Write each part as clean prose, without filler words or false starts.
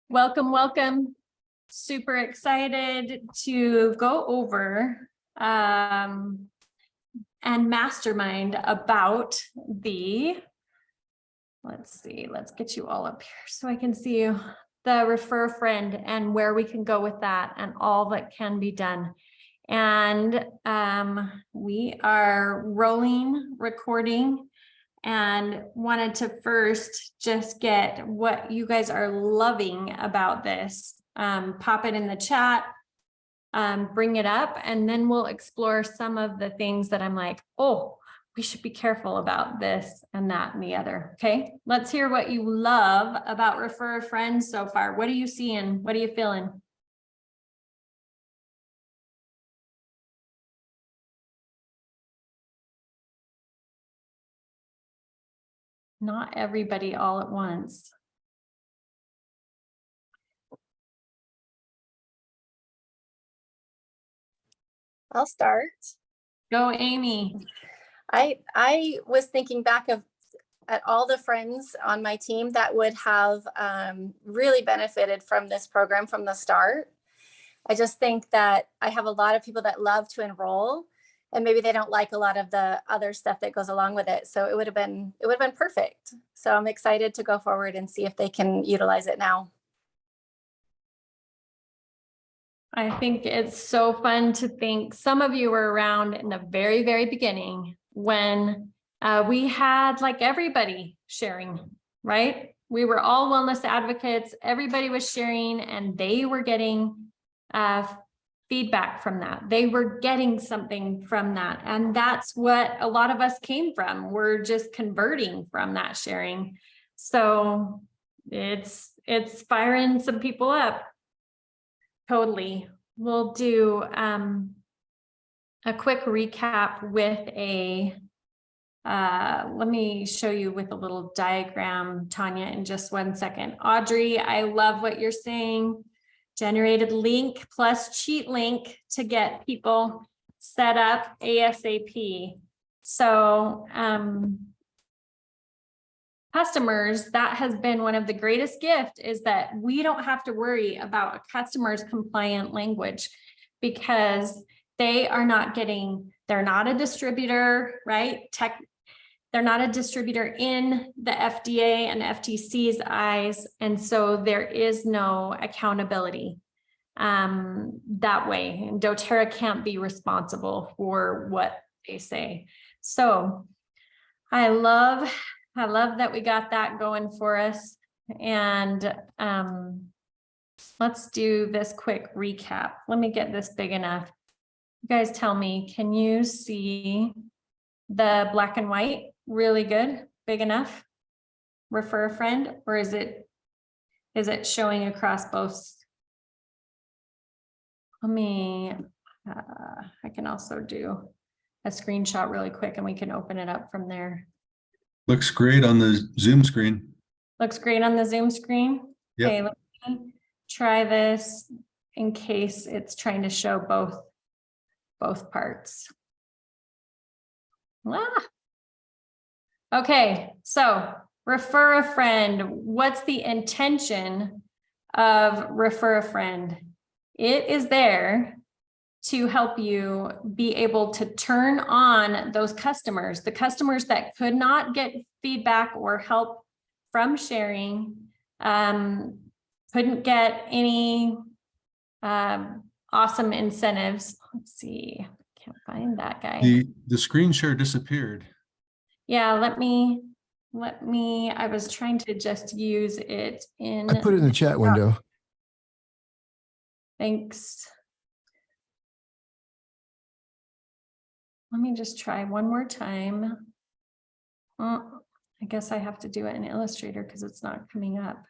Welcome, welcome. Super excited to go over and mastermind about the, let's see, let's get you all up here so I can see you, the refer a friend and where we can go with that and all that can be done. And we are rolling, recording, and wanted to first just get what you guys are loving about this. Pop it in the chat, bring it up, and then we'll explore some of the things that I'm like, oh, we should be careful about this and that and the other. Okay, let's hear what you love about Refer a Friend so far. What are you seeing? What are you feeling? Not everybody all at once. I'll start. Go, Amy. I was thinking back at all the friends on my team that would have really benefited from this program from the start. I just think that I have a lot of people that love to enroll, and maybe they don't like a lot of the other stuff that goes along with it. So it would have been perfect. So I'm excited to go forward and see if they can utilize it now. I think it's so fun to think some of you were around in the very, very beginning when we had like everybody sharing, right? We were all wellness advocates. Everybody was sharing and they were getting feedback from that. They were getting something from that. And that's what a lot of us came from. We're just converting from that sharing. So it's firing some people up. Totally. We'll do a quick recap with a, let me show you with a little diagram, Tanya, in just 1 second. Audrey, I love what you're saying. Generated link plus cheat link to get people set up ASAP. So customers, that has been one of the greatest gifts, is that we don't have to worry about a customer's compliant language because they are not getting, they're not a distributor, right? They're not a distributor in the FDA and FTC's eyes. And so there is no accountability that way. And doTERRA can't be responsible for what they say. So I love that we got that going for us. And let's do this quick recap. Let me get this big enough. You guys tell me, can you see the black and white really good, big enough? Refer a friend, or is it showing across both? Let me, I can also do a screenshot really quick and we can open it up from there. Looks great on the Zoom screen. Looks great on the Zoom screen. Yep. Okay, let me try this in case it's trying to show both parts. Okay, so refer a friend. What's the intention of refer a friend? It is there to help you be able to turn on those customers, the customers that could not get feedback or help from sharing, couldn't get any awesome incentives. Let's see, can't find that guy. The screen share disappeared. Yeah, let me, I was trying to just use it in. I put it in the chat window. Thanks. Let me just try one more time. I guess I have to do it in Illustrator because it's not coming up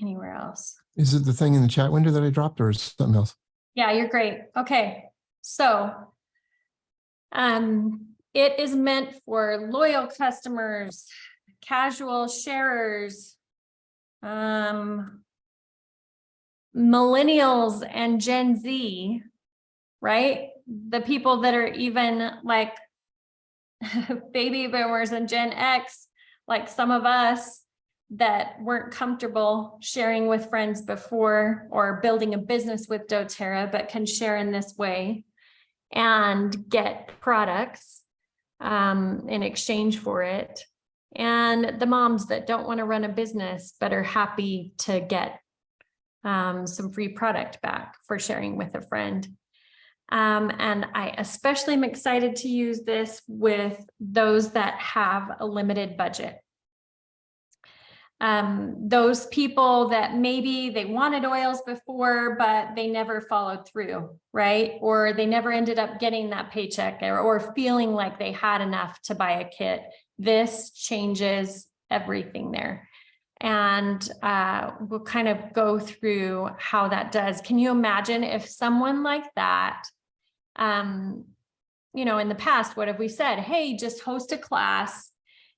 anywhere else. Is it the thing in the chat window that I dropped, or is it something else? Yeah, you're great. Okay, so it is meant for loyal customers, casual sharers, millennials and Gen Z, right? The people that are even like baby boomers and Gen X, like some of us, that weren't comfortable sharing with friends before or building a business with doTERRA, but can share in this way and get products in exchange for it. And the moms that don't want to run a business, but are happy to get some free product back for sharing with a friend. And I especially am excited to use this with those that have a limited budget. Those people that maybe they wanted oils before, but they never followed through, right? Or they never ended up getting that paycheck or feeling like they had enough to buy a kit. This changes everything there. And we'll kind of go through how that does. Can you imagine if someone like that, you know, in the past, what have we said? Hey, just host a class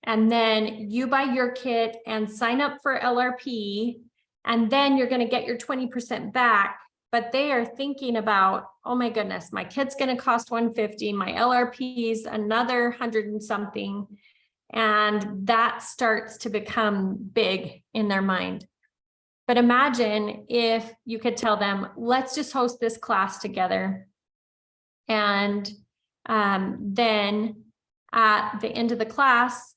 and then you buy your kit and sign up for LRP, and then you're going to get your 20% back. But they are thinking about, oh my goodness, my kit's going to cost $150, my LRP's another 100 and something. And that starts to become big in their mind. But imagine if you could tell them, let's just host this class together. And then at the end of the class,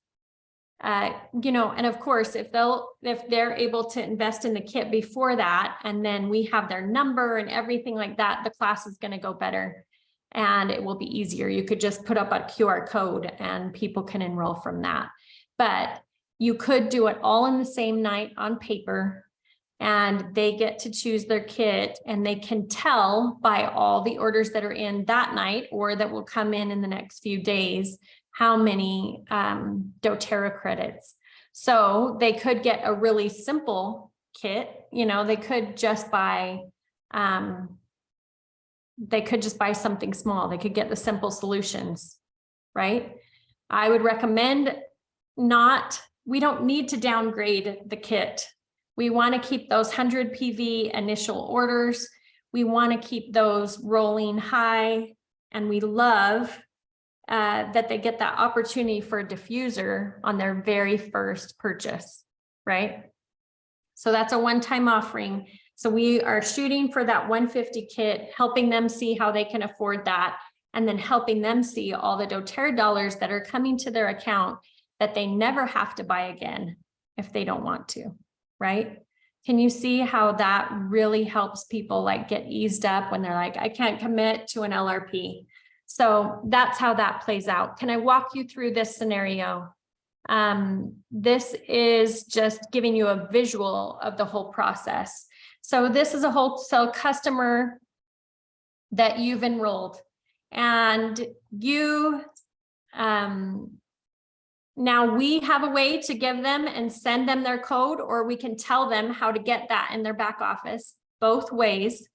you know, and of course, if they're able to invest in the kit before that, and then we have their number and everything like that, the class is going to go better and it will be easier. You could just put up a QR code and people can enroll from that. But you could do it all in the same night on paper, and they get to choose their kit, and they can tell by all the orders that are in that night or that will come in the next few days how many doTERRA credits. So they could get a really simple kit. You know, they could just buy something small. They could get the simple solutions, right? I would recommend we don't need to downgrade the kit. We want to keep those 100 PV initial orders. We want to keep those rolling high, and we love that they get that opportunity for a diffuser on their very first purchase, right? So that's a one-time offering. So we are shooting for that 150 kit, helping them see how they can afford that, and then helping them see all the doTERRA dollars that are coming to their account that they never have to buy again if they don't want to, right? Can you see how that really helps people like get eased up when they're like, I can't commit to an LRP? So that's how that plays out. Can I walk you through this scenario? This is just giving you a visual of the whole process. So this is a wholesale customer that you've enrolled, and you, now we have a way to give them and send them their code, or we can tell them how to get that in their back office. Both ways,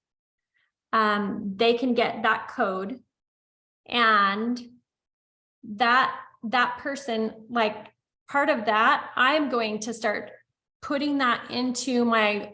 they can get that code, and that person, like part of that, I'm going to start putting that into my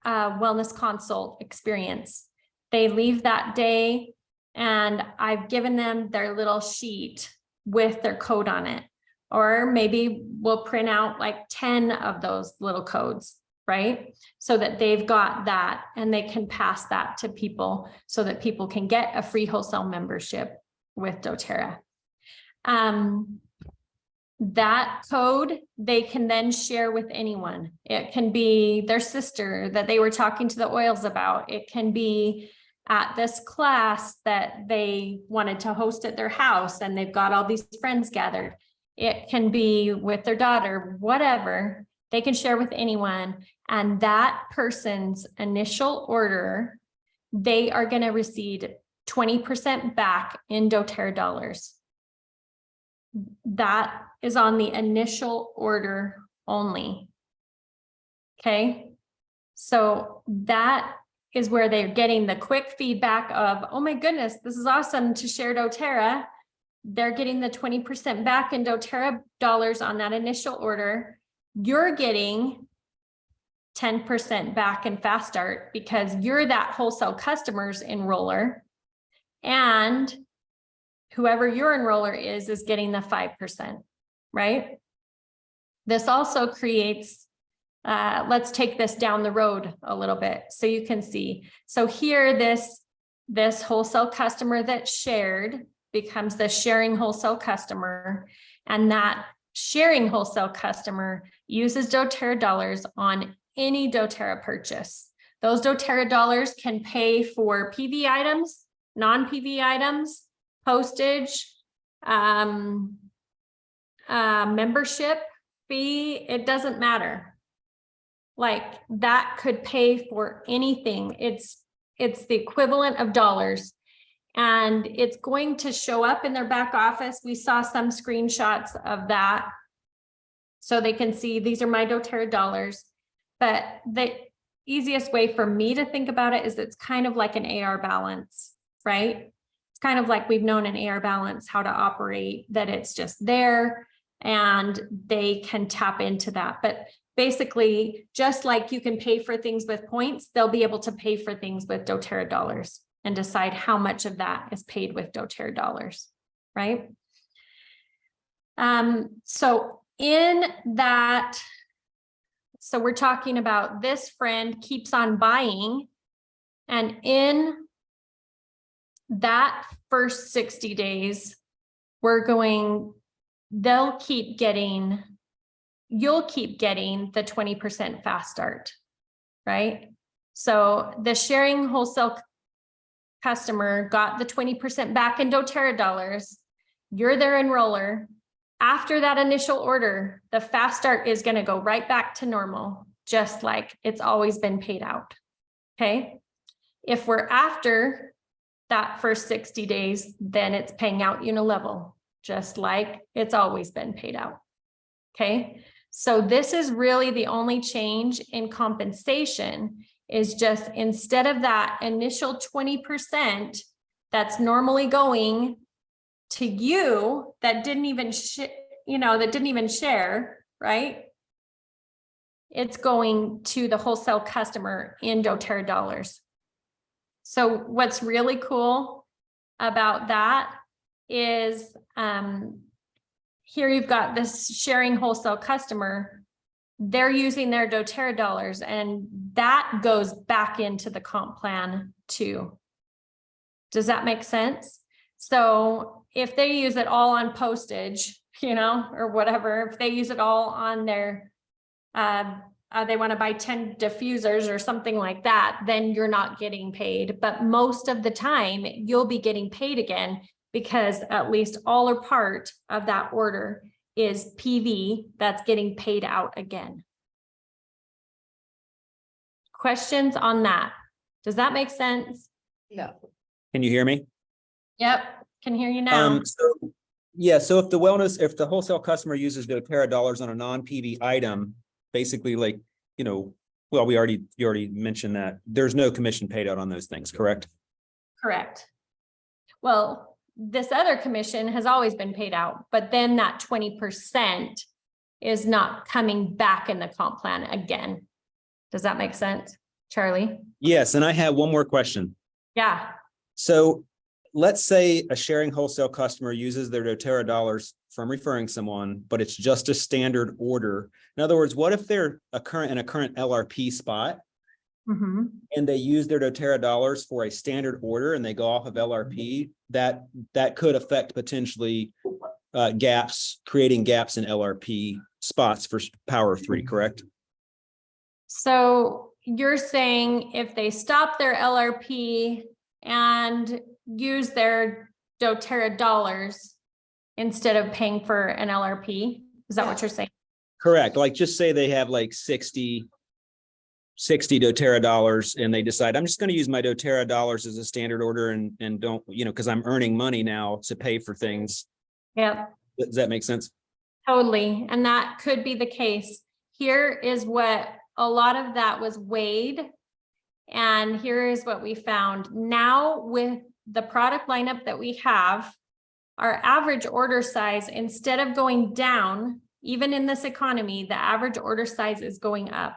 wellness consult experience. They leave that day and I've given them their little sheet with their code on it. Or maybe we'll print out like 10 of those little codes, right? So that they've got that and they can pass that to people so that people can get a free wholesale membership with doTERRA. That code they can then share with anyone. It can be their sister that they were talking to the oils about. It can be at this class that they wanted to host at their house and they've got all these friends gathered. It can be with their daughter, whatever. They can share with anyone. And that person's initial order, they are going to receive 20% back in doTERRA dollars. That is on the initial order only. Okay. So that is where they're getting the quick feedback of, oh my goodness, this is awesome to share doTERRA. They're getting the 20% back in doTERRA dollars on that initial order. You're getting 10% back in Fast Start because you're that wholesale customer's enroller, and whoever your enroller is getting the 5%, right? This also creates let's take this down the road a little bit so you can see. So here, this wholesale customer that shared becomes the sharing wholesale customer, and that sharing wholesale customer uses doTERRA dollars on any doTERRA purchase. Those doTERRA dollars can pay for PV items, non-PV items, postage, membership fee, it doesn't matter. Like that could pay for anything. It's the equivalent of dollars, and it's going to show up in their back office. We saw some screenshots of that so they can see these are my doTERRA dollars. But the easiest way for me to think about it is it's kind of like an AR balance, right? It's kind of like we've known an AR balance how to operate, that it's just there and they can tap into that. But basically, just like you can pay for things with points, they'll be able to pay for things with doTERRA dollars and decide how much of that is paid with doTERRA dollars, right? So in that, so we're talking about this friend keeps on buying, and in that first 60 days, they'll keep getting, you'll keep getting the 20% fast start, right? So the sharing wholesale customer got the 20% back in doTERRA dollars. You're their enroller. After that initial order, the fast start is going to go right back to normal, just like it's always been paid out. Okay. If we're after that first 60 days, then it's paying out unilevel, just like it's always been paid out. Okay. So this is really the only change in compensation, is just instead of that initial 20% that's normally going to you that didn't even share, right? It's going to the wholesale customer in doTERRA dollars. So what's really cool about that is here you've got this sharing wholesale customer. They're using their doTERRA dollars, and that goes back into the comp plan too. Does that make sense? So if they use it all on postage, or whatever, if they use it all on their, they want to buy 10 diffusers or something like that, then you're not getting paid. But most of the time you'll be getting paid again, because at least all or part of that order is PV that's getting paid out again. Questions on that? Does that make sense? Yeah. Can you hear me? Yep, can hear you now. So if the wholesale customer uses doTERRA dollars on a non-PV item, basically you already mentioned that there's no commission paid out on those things, correct? Correct. Well, this other commission has always been paid out, but then that 20% is not coming back in the comp plan again. Does that make sense, Charlie? Yes, and I have one more question. Yeah. So let's say a sharing wholesale customer uses their doTERRA dollars from referring someone, but it's just a standard order. In other words, what if they're in a current LRP spot Mm-hmm. and they use their doTERRA dollars for a standard order and they go off of LRP? That could affect potentially creating gaps in LRP spots for Power of Three, correct? So you're saying if they stop their LRP and use their doTERRA dollars instead of paying for an LRP, is that what you're saying? Correct. Like just say they have like 60 doTERRA dollars and they decide, I'm just going to use my doTERRA dollars as a standard order and don't, because I'm earning money now to pay for things. Yep. Does that make sense? Totally. And that could be the case. Here is what a lot of that was weighed. And here is what we found. Now with the product lineup that we have, our average order size, instead of going down, even in this economy, the average order size is going up.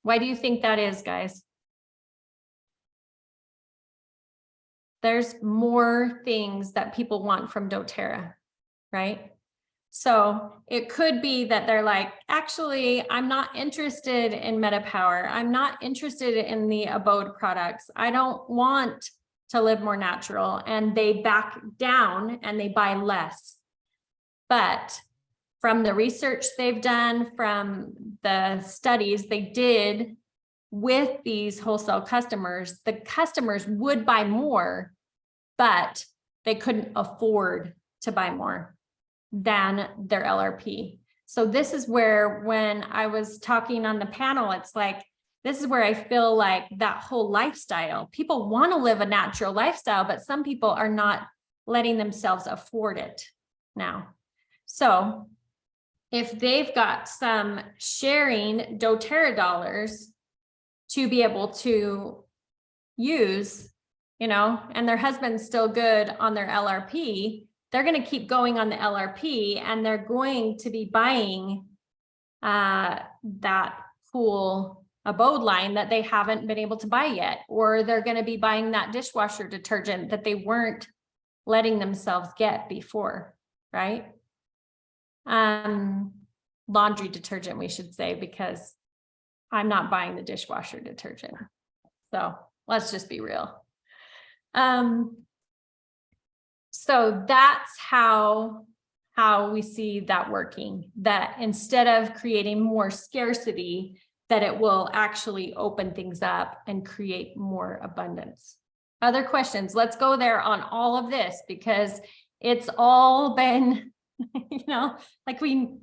Why do you think that is, guys? There's more things that people want from doTERRA, right? So it could be that they're like, actually, I'm not interested in MetaPower. I'm not interested in the Abode products. I don't want to live more natural, and they back down and they buy less. But from the research they've done, from the studies they did with these wholesale customers, the customers would buy more, but they couldn't afford to buy more than their LRP. So this is where, when I was talking on the panel, it's like, this is where I feel like that whole lifestyle, people want to live a natural lifestyle, but some people are not letting themselves afford it now. So if they've got some sharing doTERRA dollars to be able to use, you know, and their husband's still good on their LRP, they're going to keep going on the LRP, and they're going to be buying that cool Abode line that they haven't been able to buy yet, or they're going to be buying that dishwasher detergent that they weren't letting themselves get before, right? Laundry detergent, we should say, because I'm not buying the dishwasher detergent. So let's just be real. So that's how we see that working, that instead of creating more scarcity, that it will actually open things up and create more abundance. Other questions? Let's go there on all of this, because it's all been, you know, like we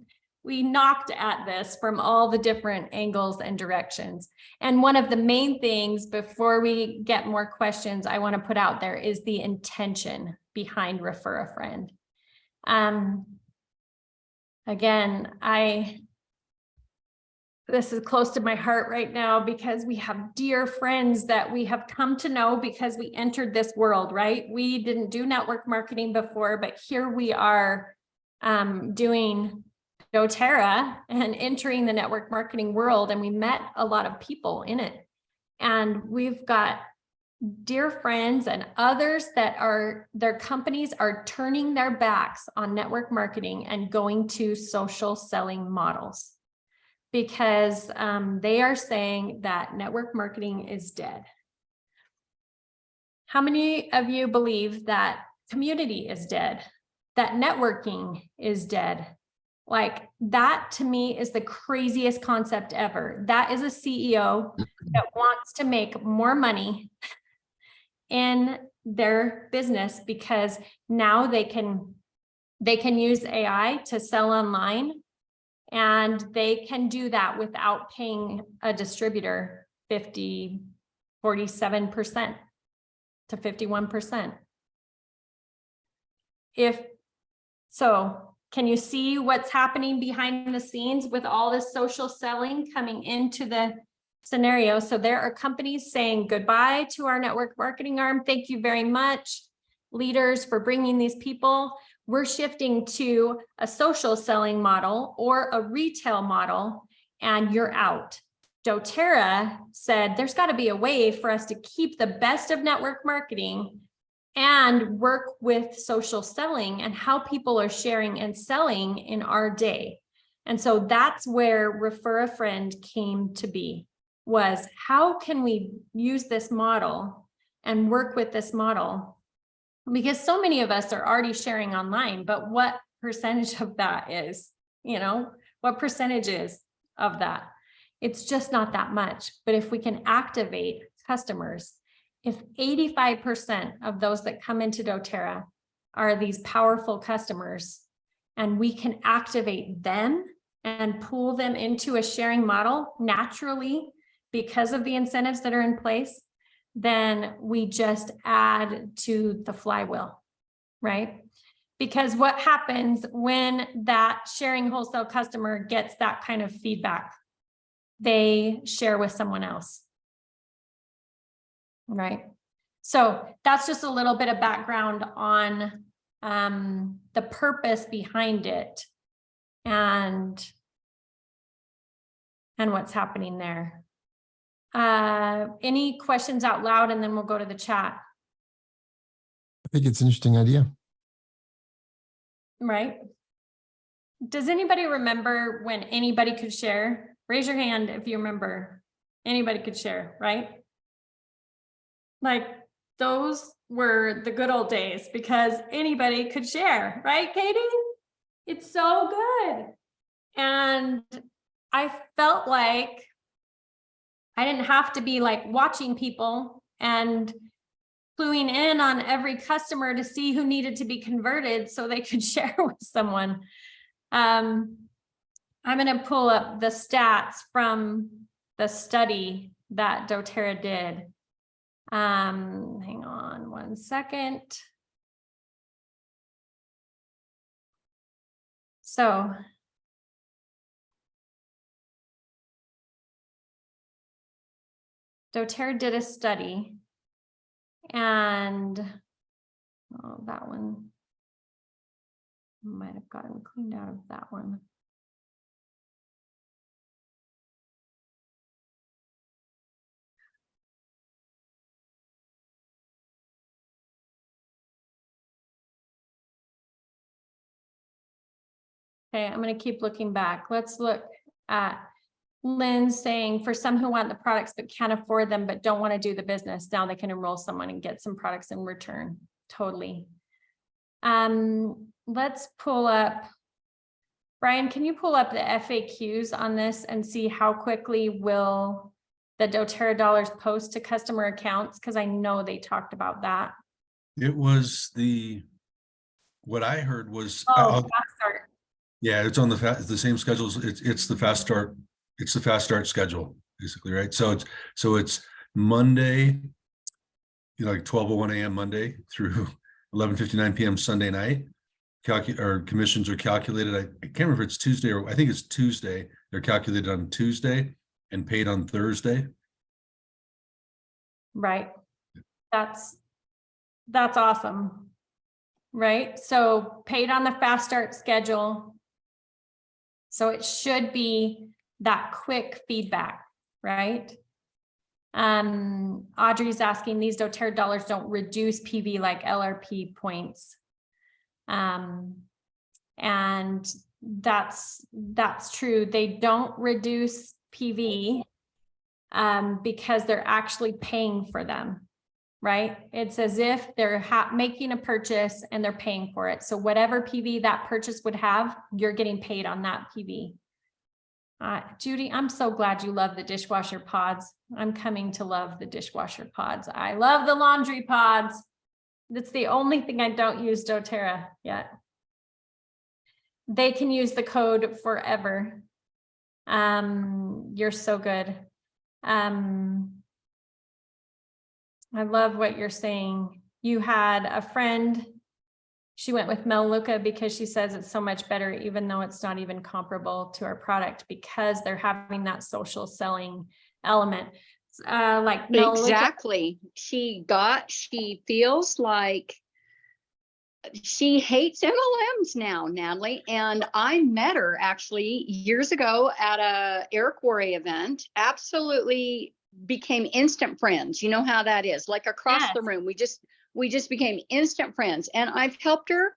knocked at this from all the different angles and directions. And one of the main things, before we get more questions, I want to put out there is the intention behind Refer a Friend. Again, this is close to my heart right now, because we have dear friends that we have come to know because we entered this world, right? We didn't do network marketing before, but here we are doing doTERRA and entering the network marketing world, and we met a lot of people in it. And we've got dear friends and others that their companies are turning their backs on network marketing and going to social selling models, because they are saying that network marketing is dead. How many of you believe that community is dead, that networking is dead? Like, that to me is the craziest concept ever. That is a CEO that wants to make more money in their business, because now they can use AI to sell online, and they can do that without paying a distributor 47% to 51%. Can you see what's happening behind the scenes with all this social selling coming into the scenario? So there are companies saying goodbye to our network marketing arm. Thank you very much, leaders, for bringing these people. We're shifting to a social selling model or a retail model, and you're out. doTERRA said there's got to be a way for us to keep the best of network marketing and work with social selling and how people are sharing and selling in our day. And so that's where Refer a Friend came to be, was how can we use this model and work with this model? Because so many of us are already sharing online, but what percentage of that is, you know, what percentage is of that? It's just not that much. But if we can activate customers, if 85% of those that come into doTERRA are these powerful customers, and we can activate them and pull them into a sharing model naturally because of the incentives that are in place, then we just add to the flywheel, right? Because what happens when that sharing wholesale customer gets that kind of feedback? They share with someone else, right? So that's just a little bit of background on the purpose behind it and what's happening there. Any questions out loud, and then we'll go to the chat. I think it's an interesting idea. Right. does anybody remember when anybody could share? Raise your hand if you remember. Anybody could share, right? Like those were the good old days because anybody could share, right, Katie? It's so good. And I felt like I didn't have to be like watching people and cluing in on every customer to see who needed to be converted so they could share with someone. I'm going to pull up the stats from the study that doTERRA did. Hang on one second. So doTERRA did a study, and that one might have gotten cleaned out of that one. Okay, I'm going to keep looking back. Let's look at Lynn saying for some who want the products but can't afford them but don't want to do the business, now they can enroll someone and get some products in return. Totally. Let's pull up, Brian, can you pull up the FAQs on this and see how quickly will the doTERRA dollars post to customer accounts? Because I know they talked about that. It was what I heard was, Oh, fast start. yeah, it's on the same schedules. It's the fast start. It's the fast start schedule, basically, right? So it's Monday, like 12:01 a.m. Monday through 11:59 p.m. Sunday night. Or commissions are calculated. I can't remember if it's Tuesday or I think it's Tuesday. They're calculated on Tuesday and paid on Thursday. Right. That's awesome. Right. So paid on the fast start schedule. So it should be that quick feedback, right? Audrey's asking, these doTERRA dollars don't reduce PV like LRP points. And that's true. They don't reduce PV because they're actually paying for them, right? It's as if they're making a purchase and they're paying for it. So whatever PV that purchase would have, you're getting paid on that PV. Judy, I'm so glad you love the dishwasher pods. I'm coming to love the dishwasher pods. I love the laundry pods. That's the only thing I don't use doTERRA yet. They can use the code forever. You're so good. I love what you're saying. You had a friend, she went with Melaleuca because she says it's so much better, even though it's not even comparable to our product because they're having that social selling element. Like Melaleuca. Exactly. She feels like she hates MLMs now, Natalie. And I met her actually years ago at a Eric Worre event. Absolutely became instant friends. You know how that is, like across the room. We just became instant friends. And I've helped her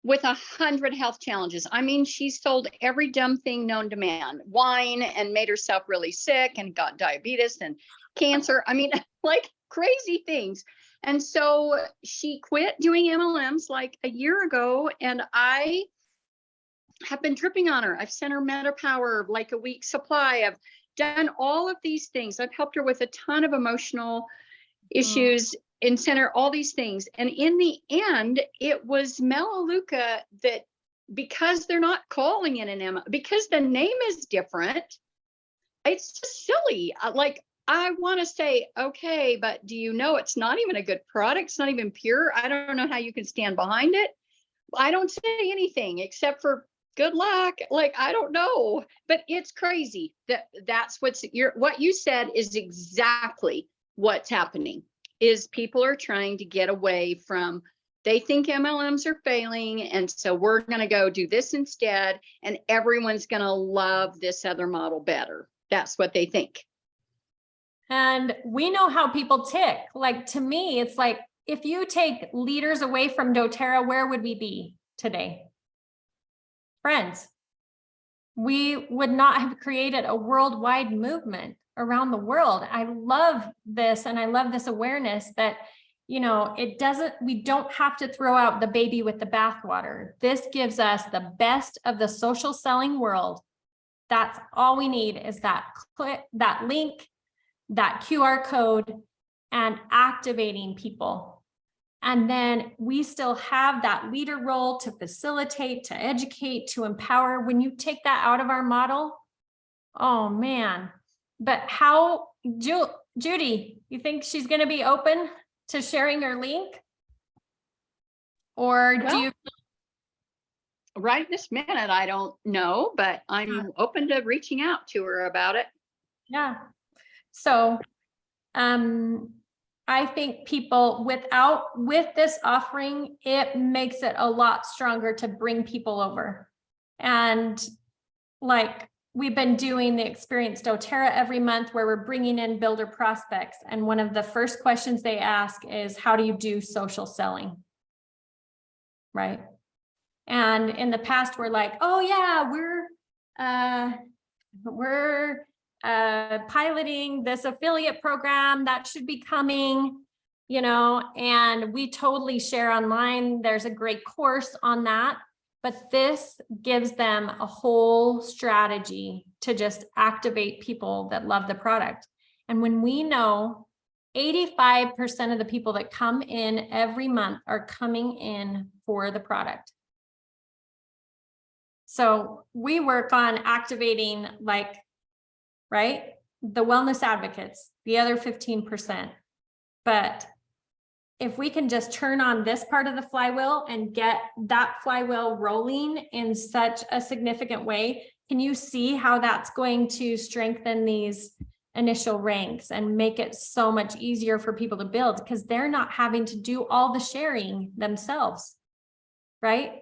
with 100 health challenges. I mean, she's sold every dumb thing known to man, wine, and made herself really sick and got diabetes and cancer. I mean, like crazy things. And so she quit doing MLMs like a year ago. And I have been dripping on her. I've sent her MetaPower, like a week supply. I've done all of these things. I've helped her with a ton of emotional issues and sent her all these things. And in the end, it was Melaleuca that, because they're not calling it an M, because the name is different, it's just silly. Like, I want to say, okay, but do you know it's not even a good product? It's not even pure. I don't know how you can stand behind it. I don't say anything except for good luck. Like, I don't know, but it's crazy that's what you said is exactly what's happening. Is people are trying to get away from, they think MLMs are failing. And so we're going to go do this instead. And everyone's going to love this other model better. That's what they think. And we know how people tick. Like, to me, it's like, if you take leaders away from doTERRA, where would we be today? friends, we would not have created a worldwide movement around the world. I love this, and I love this awareness that, you know, we don't have to throw out the baby with the bathwater. This gives us the best of the social selling world. That's all we need, is that link, that QR code, and activating people. And then we still have that leader role to facilitate, to educate, to empower. When you take that out of our model, oh man. But how, Judy, you think she's going to be open to sharing her link? Or do you? Right this minute, I don't know, but I'm open to reaching out to her about it. Yeah. So, I think people with this offering, it makes it a lot stronger to bring people over. And like we've been doing the Experience doTERRA every month, where we're bringing in builder prospects. And one of the first questions they ask is, how do you do social selling? Right. And in the past, we're like, oh yeah, we're piloting this affiliate program that should be coming, you know, and we totally share online. There's a great course on that, but this gives them a whole strategy to just activate people that love the product. And when we know 85% of the people that come in every month are coming in for the product. So we work on activating, like, right, the wellness advocates, the other 15%. But if we can just turn on this part of the flywheel and get that flywheel rolling in such a significant way, can you see how that's going to strengthen these initial ranks and make it so much easier for people to build, because they're not having to do all the sharing themselves, right?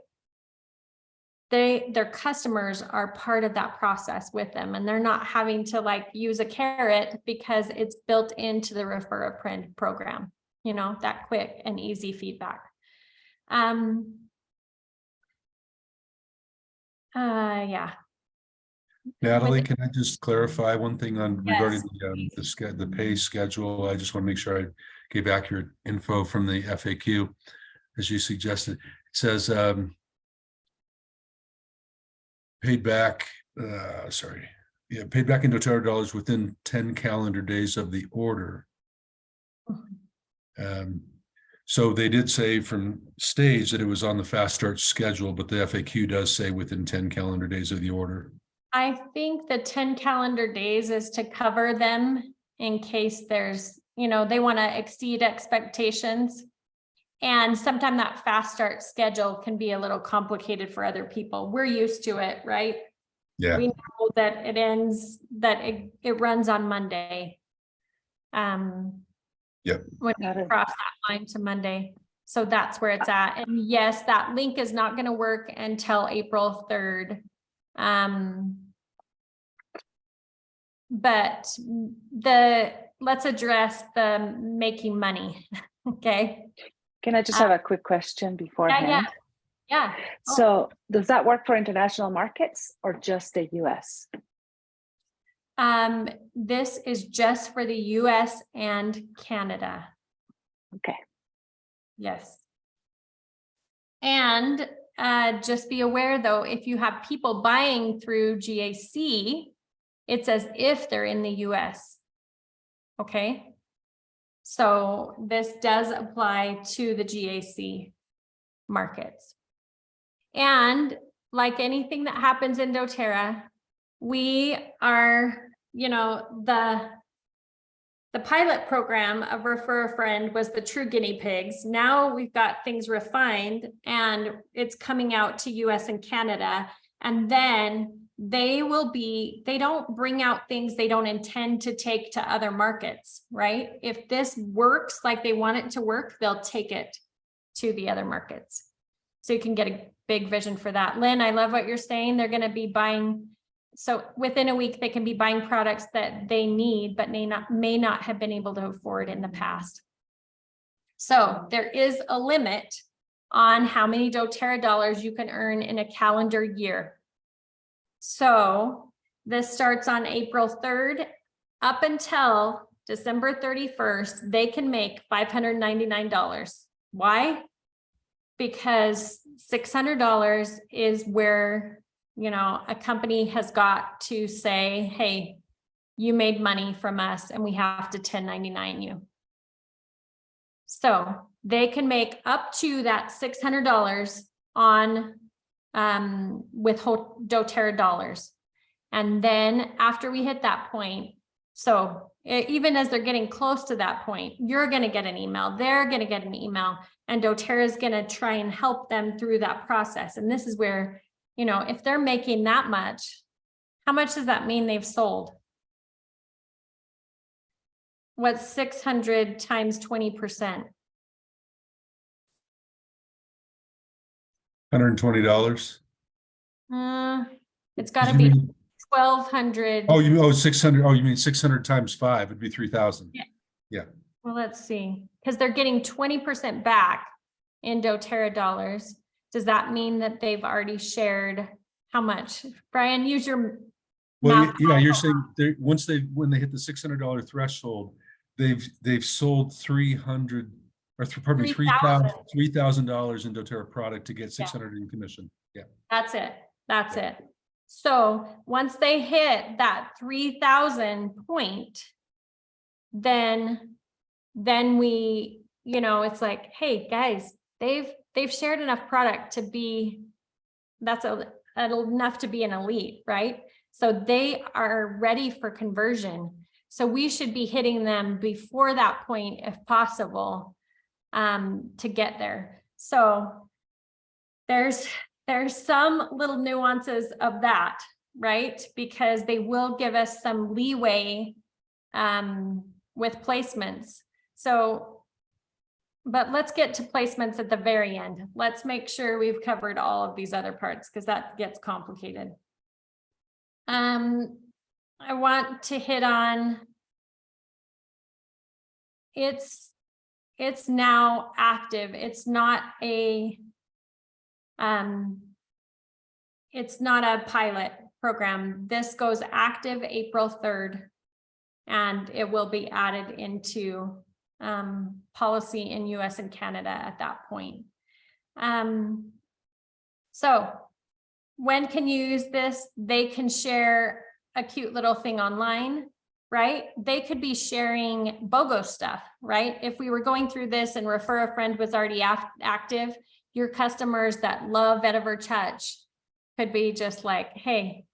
Their customers are part of that process with them, and they're not having to like use a carrot because it's built into the Refer a Friend program, you know, that quick and easy feedback. Yeah. Natalie, can I just clarify one thing on regarding Yes. the pay schedule? I just want to make sure I gave accurate info from the FAQ, as you suggested. It says paid back in doTERRA dollars within 10 calendar days of the order. So they did say from stage that it was on the fast start schedule, but the FAQ does say within 10 calendar days of the order. I think the 10 calendar days is to cover them in case there's, you know, they want to exceed expectations. And sometimes that fast start schedule can be a little complicated for other people. We're used to it, right? Yeah. We know that it runs on Monday. Yep. When we cross that line to Monday. So that's where it's at. And yes, that link is not going to work until April 3rd. But let's address the making money. Okay. Can I just have a quick question beforehand? Yeah. So does that work for international markets or just the US? This is just for the US and Canada. Okay. Yes. And just be aware though, if you have people buying through GAC, it's as if they're in the US. Okay. So this does apply to the GAC markets. And like anything that happens in doTERRA, we are, you know, the pilot program of Refer a Friend was the true guinea pigs. Now we've got things refined and it's coming out to US and Canada. And then they don't bring out things they don't intend to take to other markets, right? If this works like they want it to work, they'll take it to the other markets. So you can get a big vision for that. Lynn, I love what you're saying. They're going to be buying. So within a week, they can be buying products that they need, but may not have been able to afford in the past. So there is a limit on how many doTERRA dollars you can earn in a calendar year. So this starts on April 3rd up until December 31st, they can make $599. Why? Because $600 is where, you know, a company has got to say, hey, you made money from us and we have to 1099 you. So they can make up to that $600 on with doTERRA dollars. And then after we hit that point, so even as they're getting close to that point, you're going to get an email, they're going to get an email, and doTERRA is going to try and help them through that process. And this is where, you know, if they're making that much, how much does that mean they've sold? What's 600 times 20%? $120. It's got to be 1,200. Oh, 600. Oh, you mean 600 times 5 would be 3,000. Yeah. Well, let's see, because they're getting 20% back in doTERRA dollars. Does that mean that they've already shared how much? Brian, use your Well, math. yeah, you're saying when they hit the $600 threshold, they've sold 300 or pardon me, $3,000 in doTERRA product to get 600 in commission. Yeah, That's it. That's it. So once they hit that 3,000 point, then we, you know, it's like, hey guys, they've shared enough product to be, that's enough to be an elite, right? So they are ready for conversion. So we should be hitting them before that point, if possible, to get there. So there's some little nuances of that, right? Because they will give us some leeway with placements. So, but let's get to placements at the very end. Let's make sure we've covered all of these other parts because that gets complicated. I want to hit on, it's now active. It's not a pilot program. This goes active April 3rd, and it will be added into policy in US and Canada at that point. So when can you use this? They can share a cute little thing online, right? They could be sharing BOGO stuff, right? If we were going through this and refer a friend was already active, your customers that love Vetiver Touch could be just like, hey,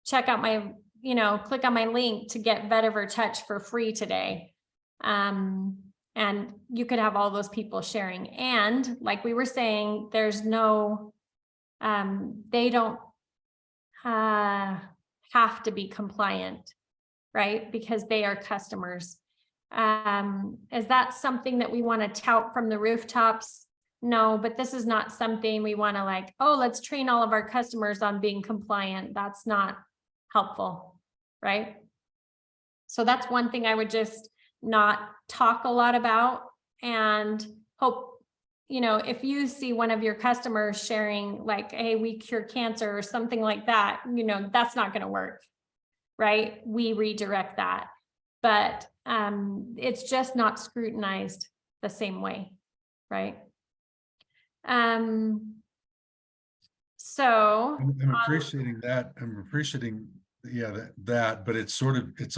check out my, you know, click on my link to get Vetiver Touch for free today. And you could have all those people sharing. And like we were saying, there's no, they don't have to be compliant, right? Because they are customers. Is that something that we want to tout from the rooftops? No, but this is not something we want to like, oh, let's train all of our customers on being compliant. That's not helpful, right? So that's one thing I would just not talk a lot about, and hope, you know, if you see one of your customers sharing like, hey, we cure cancer or something like that, you know, that's not going to work, right? We redirect that, but it's just not scrutinized the same way, right? So I'm appreciating that. I'm appreciating, yeah, that, but it's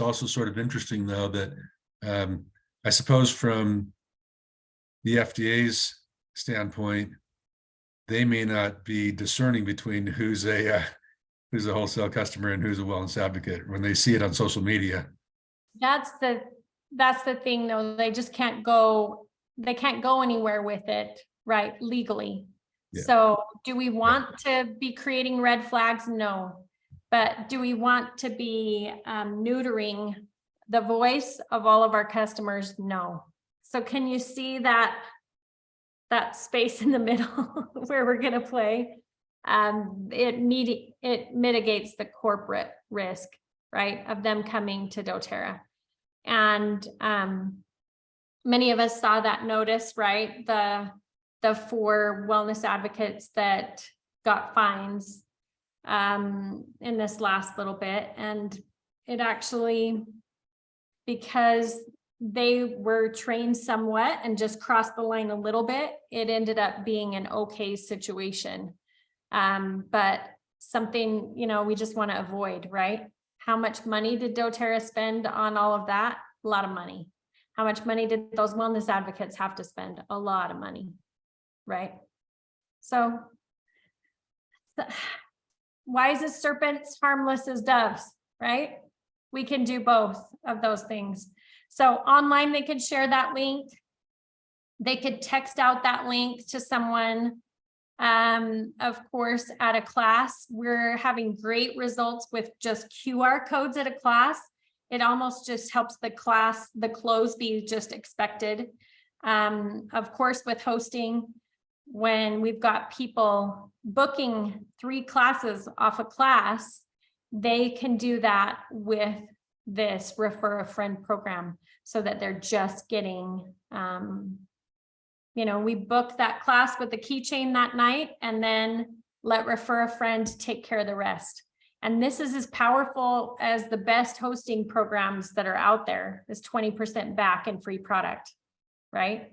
also sort of interesting though that I suppose from the FDA's standpoint, they may not be discerning between who's a wholesale customer and who's a wellness advocate when they see it on social media. that's the thing though, they just can't go anywhere with it, right, legally. Yeah. So do we want to be creating red flags? No. But do we want to be neutering the voice of all of our customers? No. So can you see that space in the middle where we're going to play? It mitigates the corporate risk, right, of them coming to doTERRA. And many of us saw that notice, right? the 4 wellness advocates that got fines in this last little bit. And it actually, because they were trained somewhat and just crossed the line a little bit, it ended up being an okay situation. But something, you know, we just want to avoid, right? How much money did doTERRA spend on all of that? A lot of money. How much money did those wellness advocates have to spend? A lot of money, right? So wise as serpents, harmless as doves, right? We can do both of those things. So online, they could share that link. They could text out that link to someone. Of course, at a class, we're having great results with just QR codes at a class. It almost just helps the class, the close be just expected. Of course, with hosting, when we've got people booking 3 classes off a class, they can do that with this refer a friend program, so that they're just getting, you know, we book that class with the keychain that night and then let refer a friend take care of the rest. And this is as powerful as the best hosting programs that are out there, is 20% back in free product, right?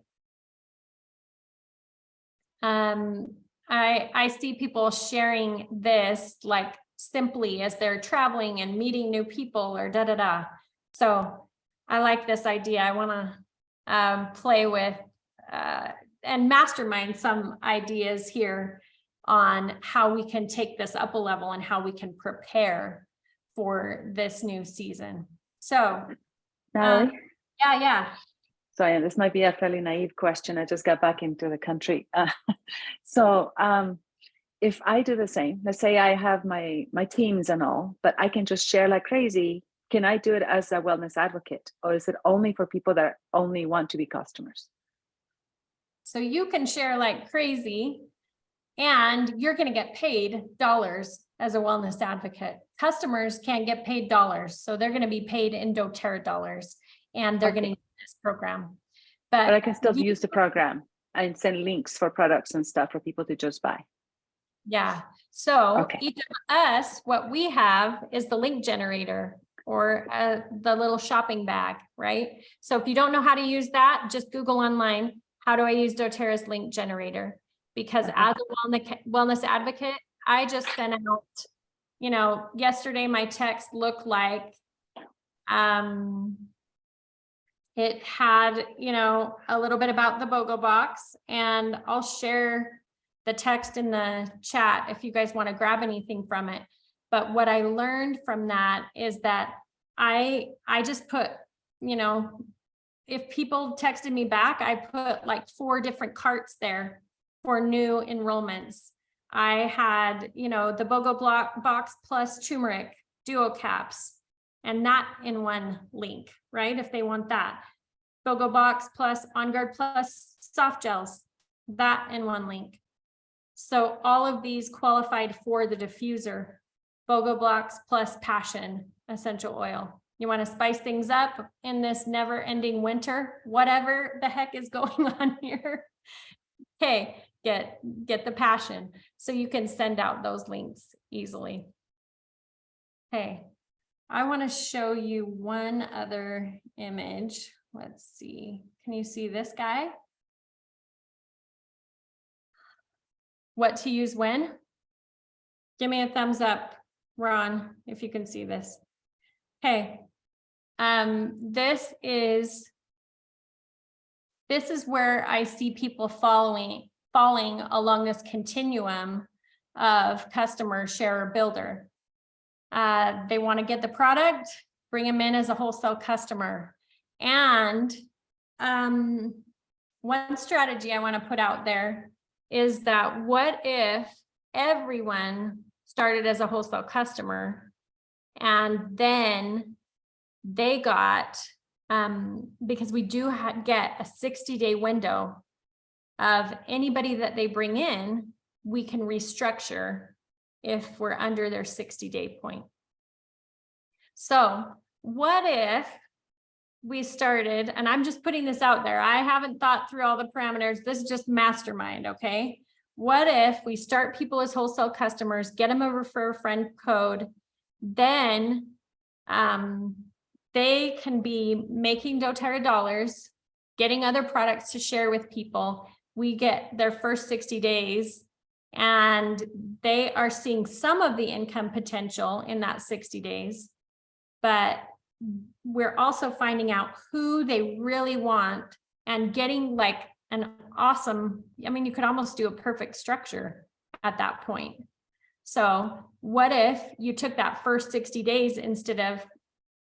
I see people sharing this like simply as they're traveling and meeting new people or da-da-da. So I like this idea. I want to play with and mastermind some ideas here on how we can take this up a level and how we can prepare for this new season. So Natalie? yeah. Sorry, this might be a fairly naive question. I just got back into the country. If I do the same, let's say I have my teams and all, but I can just share like crazy. Can I do it as a wellness advocate, or is it only for people that only want to be customers? So you can share like crazy, and you're going to get paid dollars as a wellness advocate. Customers can't get paid dollars, so they're going to be paid in doTERRA dollars, and they're going to use this program. But I can still use the program and send links for products and stuff for people to just buy. Yeah. So Okay. each of us, what we have is the link generator, or the little shopping bag, right? So if you don't know how to use that, just Google online, how do I use doTERRA's link generator? Because as a wellness advocate, I just sent out, you know, yesterday my text looked like it had, you know, a little bit about the BOGO box, and I'll share the text in the chat if you guys want to grab anything from it. But what I learned from that is that I just put, you know, if people texted me back, I put like 4 different carts there for new enrollments. I had, you know, the BOGO box plus turmeric duo caps, and that in one link, right? If they want that. BOGO box plus On Guard plus soft gels, that in one link. So all of these qualified for the diffuser. BOGO box plus Passion essential oil. You want to spice things up in this never-ending winter, whatever the heck is going on here. Okay, get the Passion, so you can send out those links easily. Okay, I want to show you one other image. Let's see. Can you see this guy? What to use when? Give me a thumbs up, Ron, if you can see this. Okay. This is where I see people falling along this continuum of customer, sharer, builder. They want to get the product, bring them in as a wholesale customer. And one strategy I want to put out there is that what if everyone started as a wholesale customer, and then they got, because we do get a 60-day window of anybody that they bring in, we can restructure if we're under their 60-day point. So what if we started, and I'm just putting this out there, I haven't thought through all the parameters, this is just mastermind, okay? What if we start people as wholesale customers, get them a refer a friend code, then they can be making doTERRA dollars, getting other products to share with people. We get their first 60 days and they are seeing some of the income potential in that 60 days, but we're also finding out who they really want and getting like an awesome, I mean, you could almost do a perfect structure at that point. So what if you took that first 60 days instead of,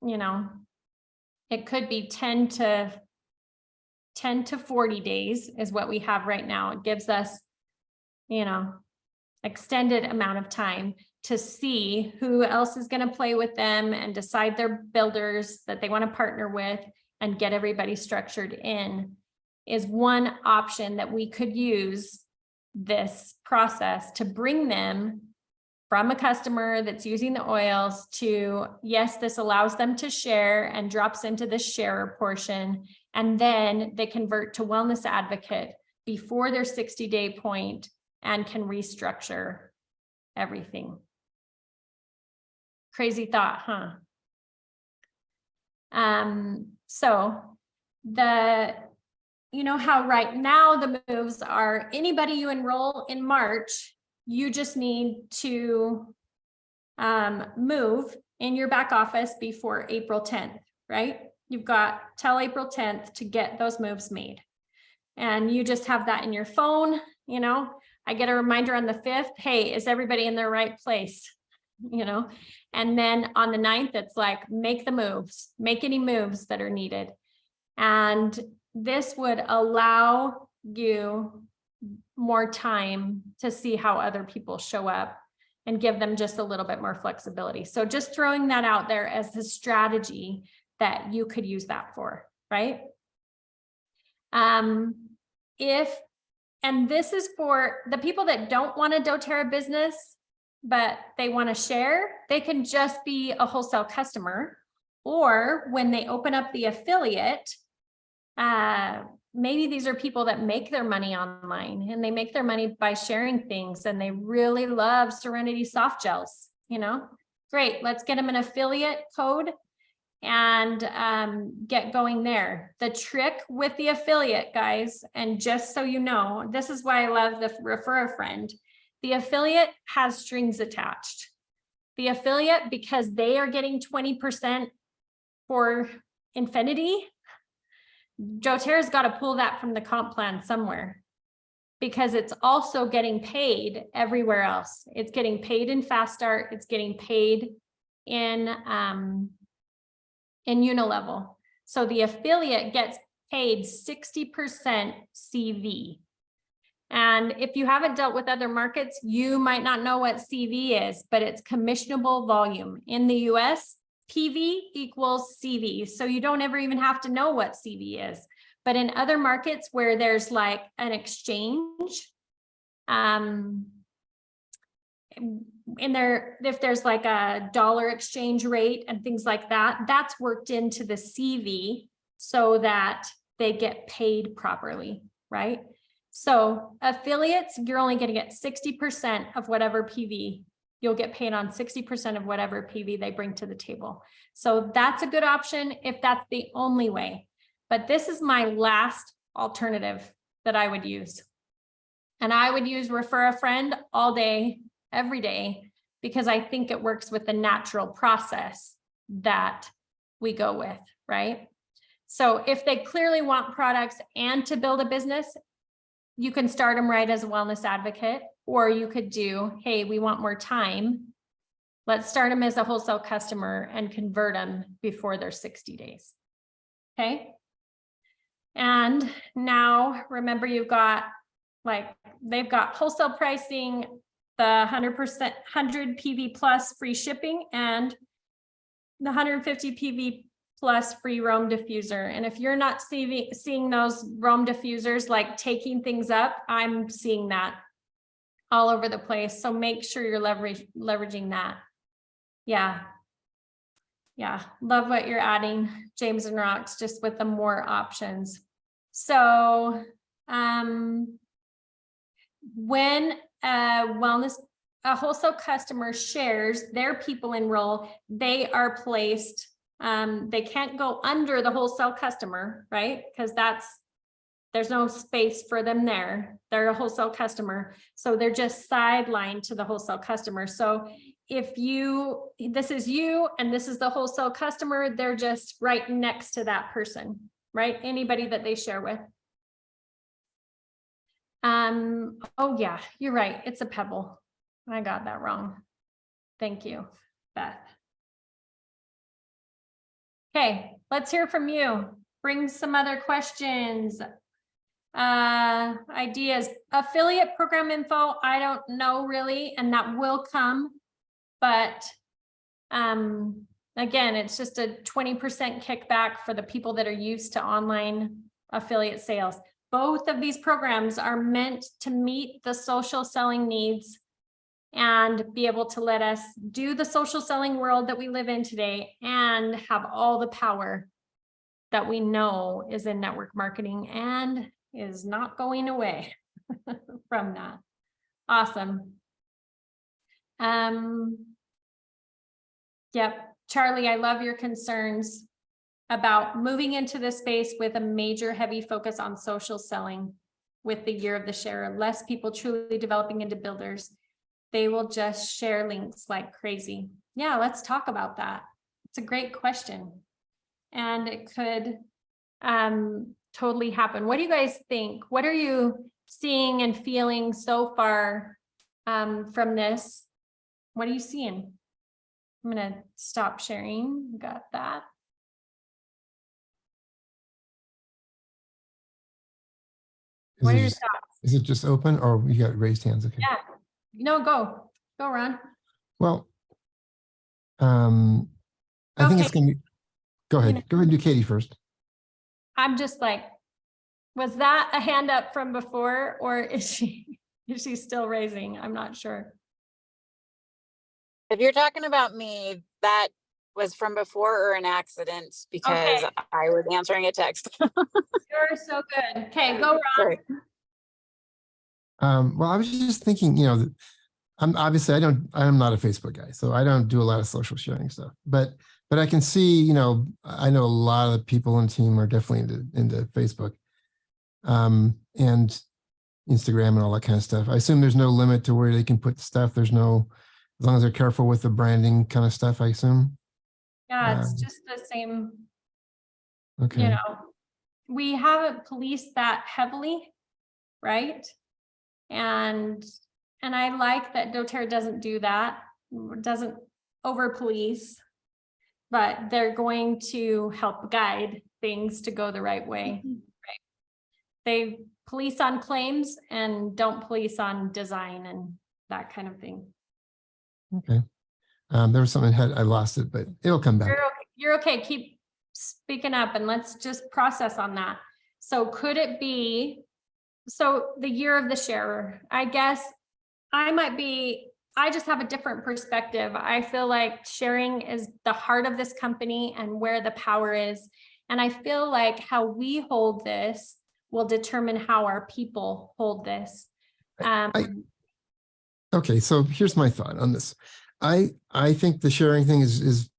you know, it could be 10 to 40 days is what we have right now. It gives us, you know, extended amount of time to see who else is going to play with them and decide their builders that they want to partner with and get everybody structured in, is one option that we could use this process to bring them from a customer that's using the oils to, yes, this allows them to share and drops into the sharer portion, and then they convert to wellness advocate before their 60-day point and can restructure everything. Crazy thought, huh? So you know how right now the moves are, anybody you enroll in March, you just need to move in your back office before April 10th, right? You've got till April 10th to get those moves made. And you just have that in your phone, you know, I get a reminder on the 5th, hey, is everybody in the right place? You know, and then on the 9th, it's like, make the moves, make any moves that are needed. And this would allow you more time to see how other people show up and give them just a little bit more flexibility. So just throwing that out there as the strategy that you could use that for, right? And this is for the people that don't want a doTERRA business, but they want to share, they can just be a wholesale customer. Or when they open up the affiliate, maybe these are people that make their money online and they make their money by sharing things and they really love Serenity soft gels, you know, great, let's get them an affiliate code and get going there. The trick with the affiliate, guys, and just so you know, this is why I love the refer a friend. The affiliate has strings attached. The affiliate, because they are getting 20% for Infinity, doTERRA's got to pull that from the comp plan somewhere, because it's also getting paid everywhere else. It's getting paid in Fast Start. It's getting paid in Unilevel. So the affiliate gets paid 60% CV. And if you haven't dealt with other markets, you might not know what CV is, but it's commissionable volume. In the US, PV equals CV. So you don't ever even have to know what CV is. But in other markets where there's like an exchange, if there's like a dollar exchange rate and things like that, that's worked into the CV so that they get paid properly, right? So affiliates, you're only going to get 60% of whatever PV. You'll get paid on 60% of whatever PV they bring to the table. So that's a good option if that's the only way. But this is my last alternative that I would use. And I would use refer a friend all day, every day, because I think it works with the natural process that we go with, right? So if they clearly want products and to build a business, you can start them right as a wellness advocate, or you could do, hey, we want more time. Let's start them as a wholesale customer and convert them before their 60 days. Okay. And now remember, you've got like, they've got wholesale pricing, the 100% 100 PV plus free shipping, and the 150 PV plus free Roam diffuser. And if you're not seeing those Roam diffusers like taking things up, I'm seeing that all over the place. So make sure you're leveraging that. Yeah. Yeah, love what you're adding, James and Rocks, just with the more options. So, when a wholesale customer shares their people enroll, they are placed, they can't go under the wholesale customer, right? Because there's no space for them there. They're a wholesale customer. So they're just sidelined to the wholesale customer. So if this is you and this is the wholesale customer, they're just right next to that person, right? Anybody that they share with. Oh yeah, you're right. It's a pebble. I got that wrong. Thank you, Beth. Okay, let's hear from you. Bring some other questions, ideas. Affiliate program info, I don't know really, and that will come. But again, it's just a 20% kickback for the people that are used to online affiliate sales. Both of these programs are meant to meet the social selling needs and be able to let us do the social selling world that we live in today and have all the power that we know is in network marketing and is not going away from that. Awesome. Yep, Charlie, I love your concerns about moving into this space with a major heavy focus on social selling with the year of the share, less people truly developing into builders. They will just share links like crazy. Yeah, let's talk about that. It's a great question. And it could totally happen. What do you guys think? What are you seeing and feeling so far from this? What are you seeing? I'm gonna stop sharing. Got that. What are your thoughts? Is it just open or you got raised hands? Okay. Yeah, no, go, Ron. Well, I think it's Okay. going to be, go ahead and do Katie first. I'm just like, was that a hand up from before or is she still raising? I'm not sure. If you're talking about me, that was from before or an accident because Okay. I was answering a text. You're so good. Okay, go Ron. Sorry. Well, I was just thinking, I'm not a Facebook guy, so I don't do a lot of social sharing stuff, but I can see, I know a lot of the people on the team are definitely into Facebook, and Instagram and all that kind of stuff. I assume there's no limit to where they can put stuff. As long as they're careful with the branding kind of stuff, I assume. Yeah, it's just the same. Okay. We haven't policed that heavily, right? And I like that doTERRA doesn't do that, doesn't over police, but they're going to help guide things to go the right way. Right? They police on claims and don't police on design and that kind of thing. Okay. There was something I lost it, but it'll come back. You're okay. Keep speaking up and let's just process on that. So could it be, so the year of the sharer, I guess I just have a different perspective. I feel like sharing is the heart of this company and where the power is. And I feel like how we hold this will determine how our people hold this. Okay, so here's my thought on this. I think the sharing thing is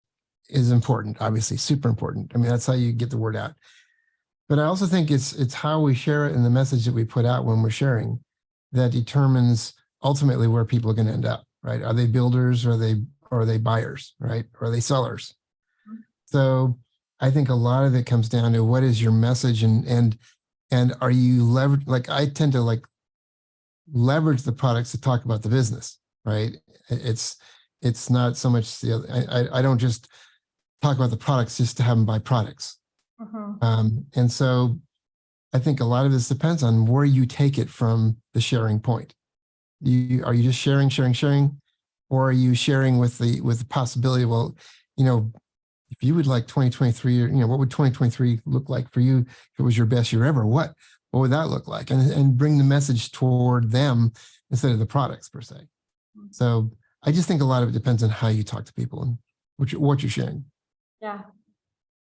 important, obviously, super important. I mean, that's how you get the word out. But I also think it's how we share it and the message that we put out when we're sharing that determines ultimately where people are going to end up, right? Are they builders or are they buyers, right? Or are they sellers? So I think a lot of it comes down to what is your message and are you like I tend to leverage the products to talk about the business, right? It's not so much the other, I don't just talk about the products just to have them buy products. And so I think a lot of this depends on where you take it from the sharing point. Are you just sharing, or are you sharing with the possibility, well, if you would like 2023, or, what would 2023 look like for you if it was your best year ever? What would that look like? And bring the message toward them instead of the products per se. So I just think a lot of it depends on how you talk to people and what you're sharing. Yeah.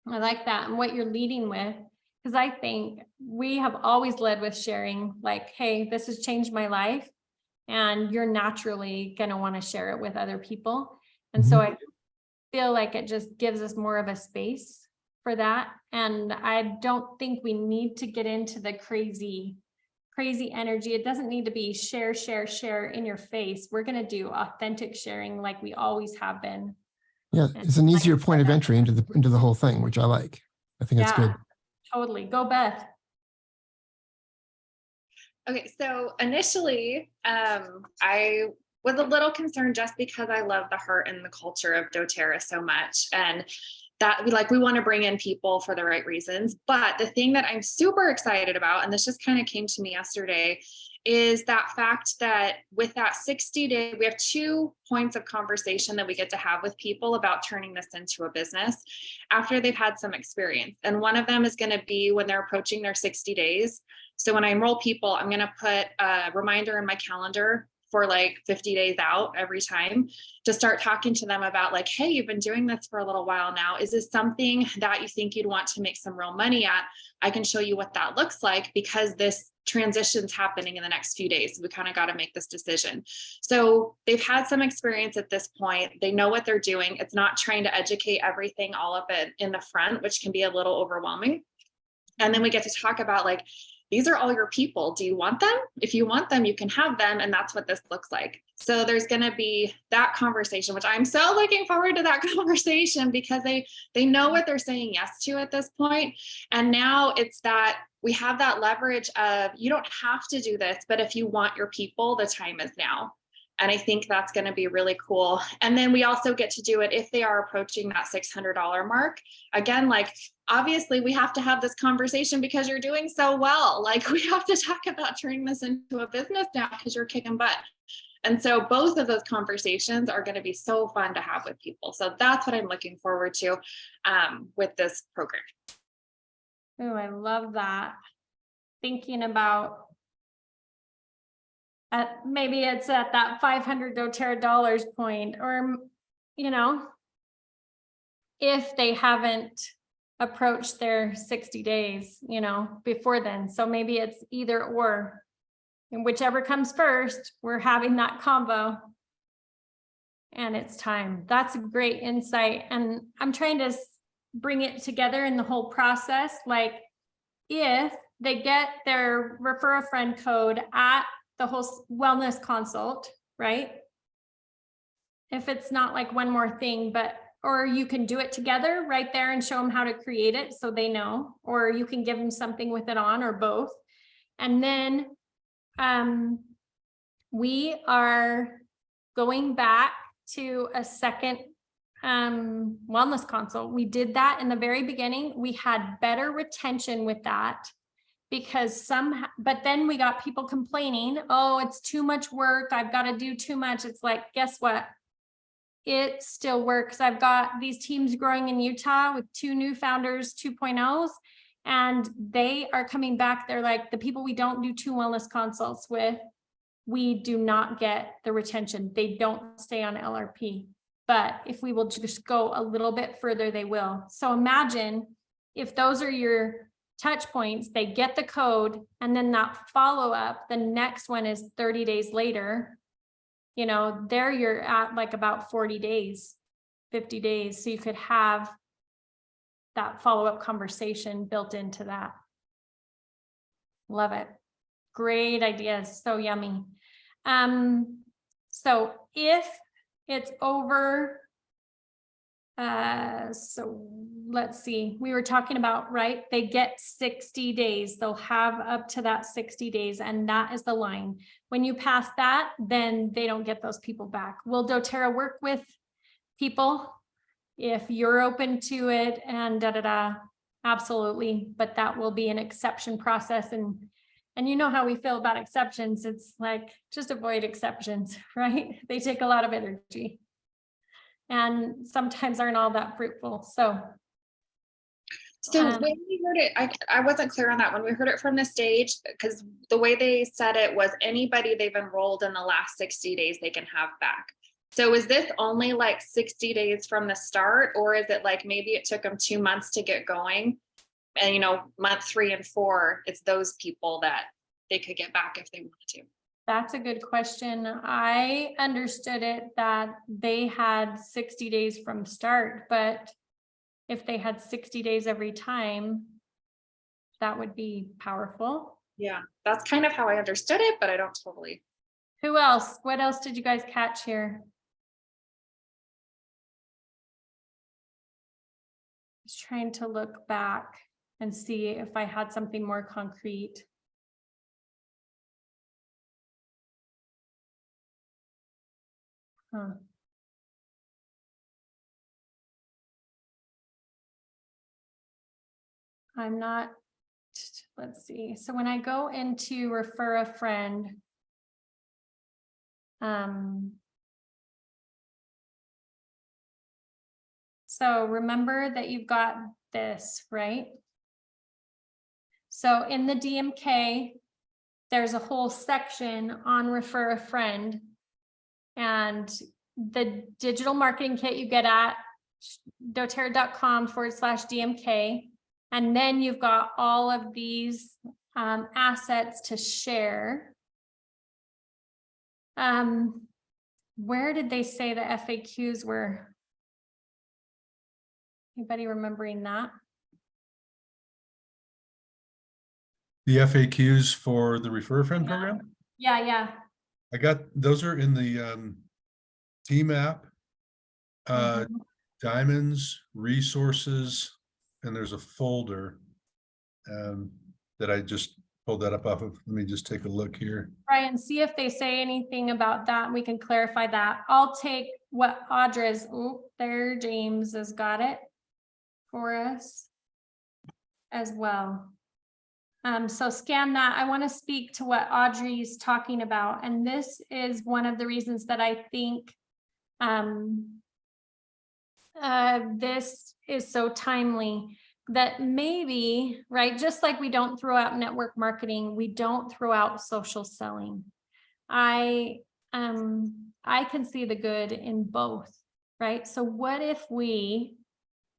I like that and what you're leading with, because I think we have always led with sharing like, hey, this has changed my life. And you're naturally going to want to share it with other people. And so I feel like it just gives us more of a space for that. And I don't think we need to get into the crazy energy. It doesn't need to be share in your face. We're going to do authentic sharing like we always have been. Yeah, it's an easier point of entry into the whole thing, which I like. I think it's good. Totally. Go Beth. Okay, so initially, I was a little concerned just because I love the heart and the culture of doTERRA so much, and that we want to bring in people for the right reasons. But the thing that I'm super excited about, and this just kind of came to me yesterday, is that fact that with that 60-day, we have 2 points of conversation that we get to have with people about turning this into a business after they've had some experience. And one of them is going to be when they're approaching their 60 days. So when I enroll people, I'm going to put a reminder in my calendar for like 50 days out every time to start talking to them about like, hey, you've been doing this for a little while now. Is this something that you think you'd want to make some real money at? I can show you what that looks like because this transition's happening in the next few days. We kind of got to make this decision. So they've had some experience at this point. They know what they're doing. It's not trying to educate everything all up in the front, which can be a little overwhelming. And then we get to talk about like, these are all your people. Do you want them? If you want them, you can have them. And that's what this looks like. So there's going to be that conversation, which I'm so looking forward to that conversation because they know what they're saying yes to at this point. And now it's that we have that leverage of you don't have to do this, but if you want your people, the time is now. And I think that's going to be really cool. And then we also get to do it if they are approaching that $600 mark. Again, like, obviously we have to have this conversation because you're doing so well. Like we have to talk about turning this into a business now because you're kicking butt. And so both of those conversations are going to be so fun to have with people. So that's what I'm looking forward to with this program. Oh, I love that. Thinking about maybe it's at that 500 doTERRA dollars point, or, you know, if they haven't approached their 60 days, you know, before then. So maybe it's either or, and whichever comes first, we're having that combo and it's time. That's a great insight. And I'm trying to bring it together in the whole process. Like if they get their refer a friend code at the whole wellness consult, right? If it's not like one more thing, but, or you can do it together right there and show them how to create it so they know, or you can give them something with it on, or both. And then we are going back to a second wellness consult. We did that in the very beginning. We had better retention with that because but then we got people complaining, oh, it's too much work. I've got to do too much. It's like, guess what? It still works. I've got these teams growing in Utah with 2 new founders 2.0s, and they are coming back. They're like, the people we don't do 2 wellness consults with, we do not get the retention. They don't stay on LRP. But if we will just go a little bit further, they will. So imagine if those are your touch points, they get the code, and then that follow-up, the next one is 30 days later. You know, there you're at like about 40 days, 50 days. So you could have that follow-up conversation built into that. Love it. Great ideas. So yummy. So if it's over, so let's see, we were talking about, right? They get 60 days. They'll have up to that 60 days. And that is the line. When you pass that, then they don't get those people back. Will doTERRA work with people if you're open to it and absolutely. But that will be an exception process. And you know how we feel about exceptions. It's like, just avoid exceptions, right? They take a lot of energy and sometimes aren't all that fruitful. So when we heard it, I wasn't clear on that. When we heard it from the stage, because the way they said it was anybody they've enrolled in the last 60 days, they can have back. So is this only like 60 days from the start, or is it like maybe it took them 2 months to get going? And month 3 and 4, it's those people that they could get back if they wanted to. That's a good question. I understood it that they had 60 days from start, but if they had 60 days every time, that would be powerful. Yeah, that's kind of how I understood it, but I don't totally. Who else? What else did you guys catch here? Just trying to look back and see if I had something more concrete. Huh. I'm not, let's see. So when I go into refer a friend, so remember that you've got this, right? So in the DMK, there's a whole section on refer a friend, and the digital marketing kit you get at doterra.com/DMK. And then you've got all of these assets to share. Where did they say the FAQs were? Anybody remembering that? The FAQs for the Refer a Friend program? Yeah. I got, those are in the team app, diamonds, resources, and there's a folder that I just pulled that up off of. Let me just take a look here. Brian, see if they say anything about that. We can clarify that. I'll take what Audra's, there, James has got it for us as well. So scan that. I want to speak to what Audrey's talking about. And this is one of the reasons that I think this is so timely, that maybe, right, just like we don't throw out network marketing, we don't throw out social selling. I can see the good in both, right? So what if we,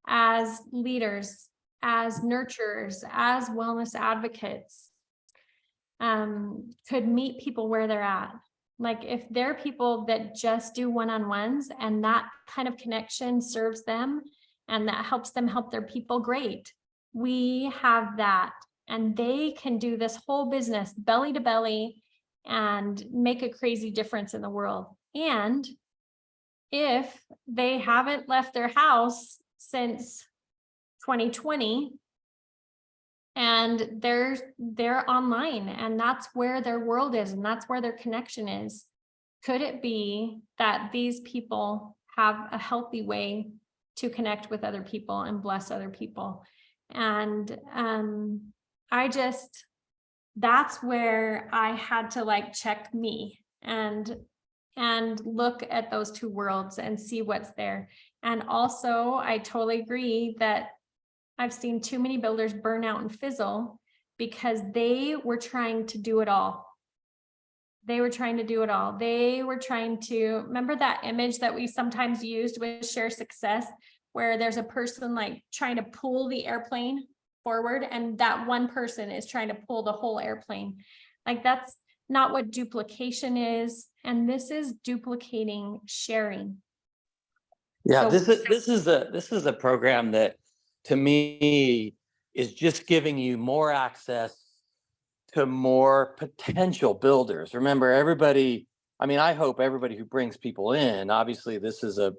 as leaders, as nurturers, as wellness advocates, could meet people where they're at? Like if they're people that just do one-on-ones and that kind of connection serves them and that helps them help their people, great. We have that, and they can do this whole business belly to belly and make a crazy difference in the world. And if they haven't left their house since 2020 and they're online and that's where their world is and that's where their connection is, could it be that these people have a healthy way to connect with other people and bless other people? And that's where I had to like check me and look at those two worlds and see what's there. And also I totally agree that I've seen too many builders burn out and fizzle because they were trying to do it all. They were trying to do it all. They were trying to, remember that image that we sometimes used with Share Success, where there's a person like trying to pull the airplane forward and that one person is trying to pull the whole airplane. Like that's not what duplication is. And this is duplicating sharing. Yeah, So- this is a program that to me is just giving you more access to more potential builders. Remember, everybody, I mean, I hope everybody who brings people in, obviously this is a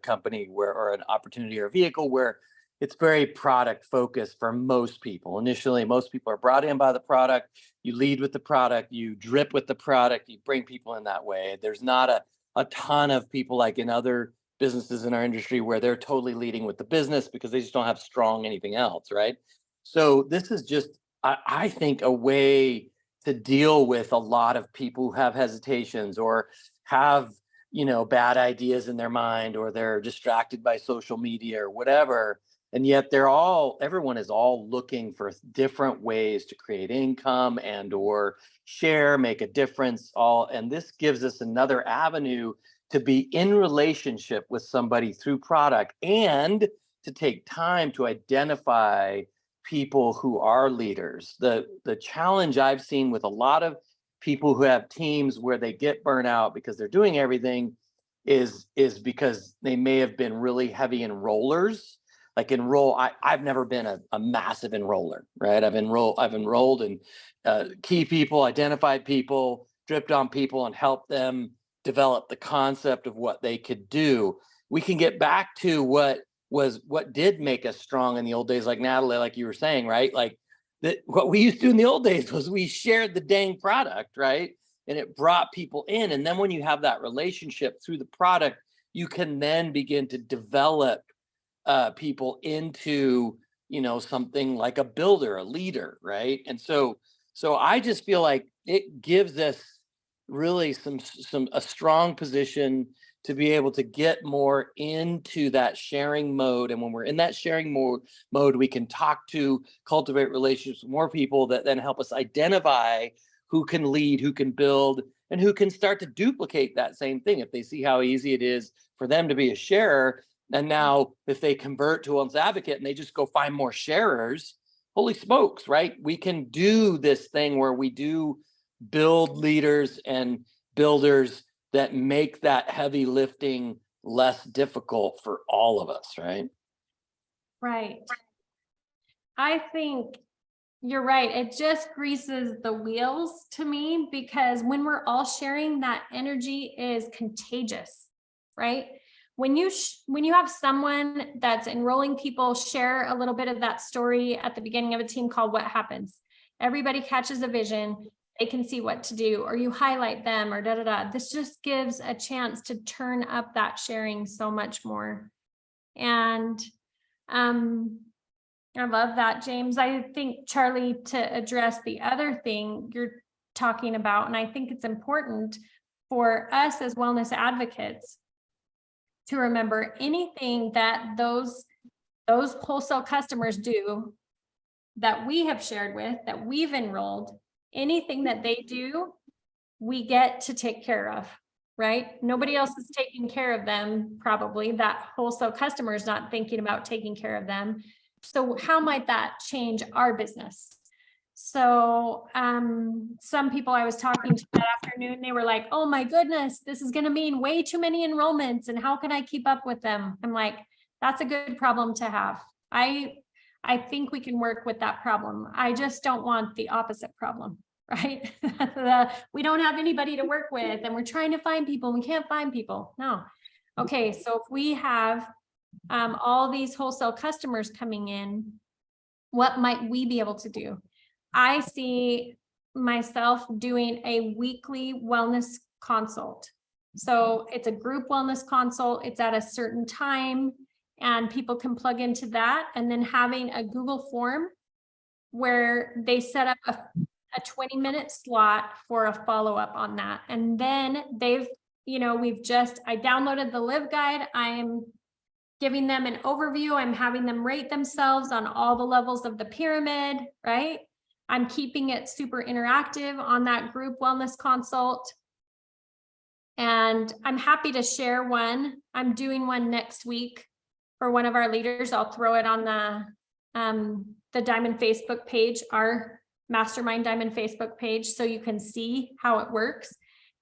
company where, or an opportunity or a vehicle where it's very product focused for most people. Initially, most people are brought in by the product. You lead with the product, you drip with the product, you bring people in that way. There's not a ton of people like in other businesses in our industry where they're totally leading with the business because they just don't have strong anything else, right? So this is just, I think, a way to deal with a lot of people who have hesitations or have, bad ideas in their mind, or they're distracted by social media or whatever. And yet everyone is all looking for different ways to create income and or share, make a difference, and this gives us another avenue to be in relationship with somebody through product and to take time to identify people who are leaders. The challenge I've seen with a lot of people who have teams where they get burnt out because they're doing everything is because they may have been really heavy enrollers. Like I've never been a massive enroller, right? I've enrolled in key people, identified people, dripped on people, and helped them develop the concept of what they could do. We can get back to what did make us strong in the old days, like Natalie, like you were saying, right? Like what we used to do in the old days was we shared the dang product, right? And it brought people in. And then when you have that relationship through the product, you can then begin to develop people into, something like a builder, a leader, right? And so I just feel like it gives us really a strong position to be able to get more into that sharing mode. And when we're in that sharing mode, we can cultivate relationships with more people that then help us identify who can lead, who can build, and who can start to duplicate that same thing. If they see how easy it is for them to be a sharer, and now if they convert to Wellness Advocate and they just go find more sharers, holy smokes, right? We can do this thing where we do build leaders and builders that make that heavy lifting less difficult for all of us, right? Right. I think you're right. It just greases the wheels to me, because when we're all sharing, that energy is contagious, right? When you have someone that's enrolling people share a little bit of that story at the beginning of a team call, what happens? Everybody catches a vision. They can see what to do, or you highlight them, or This just gives a chance to turn up that sharing so much more. And I love that, James. I think, Charlie, to address the other thing you're talking about, and I think it's important for us as wellness advocates to remember anything that those wholesale customers do that we have shared with, that we've enrolled, anything that they do, we get to take care of, right? Nobody else is taking care of them. Probably that wholesale customer is not thinking about taking care of them. So how might that change our business? So some people I was talking to that afternoon, they were like, oh my goodness, this is going to mean way too many enrollments, and how can I keep up with them? I'm like, that's a good problem to have. I think we can work with that problem. I just don't want the opposite problem, right? We don't have anybody to work with, and we're trying to find people. We can't find people. No. Okay, so if we have all these wholesale customers coming in, what might we be able to do? I see myself doing a weekly wellness consult. So it's a group wellness consult. It's at a certain time, and people can plug into that, and then having a Google form where they set up a 20-minute slot for a follow-up on that. And then I downloaded the Live Guide. I'm giving them an overview. I'm having them rate themselves on all the levels of the pyramid, right? I'm keeping it super interactive on that group wellness consult. And I'm happy to share one. I'm doing one next week for one of our leaders. I'll throw it on the Diamond Facebook page, our Mastermind Diamond Facebook page, so you can see how it works.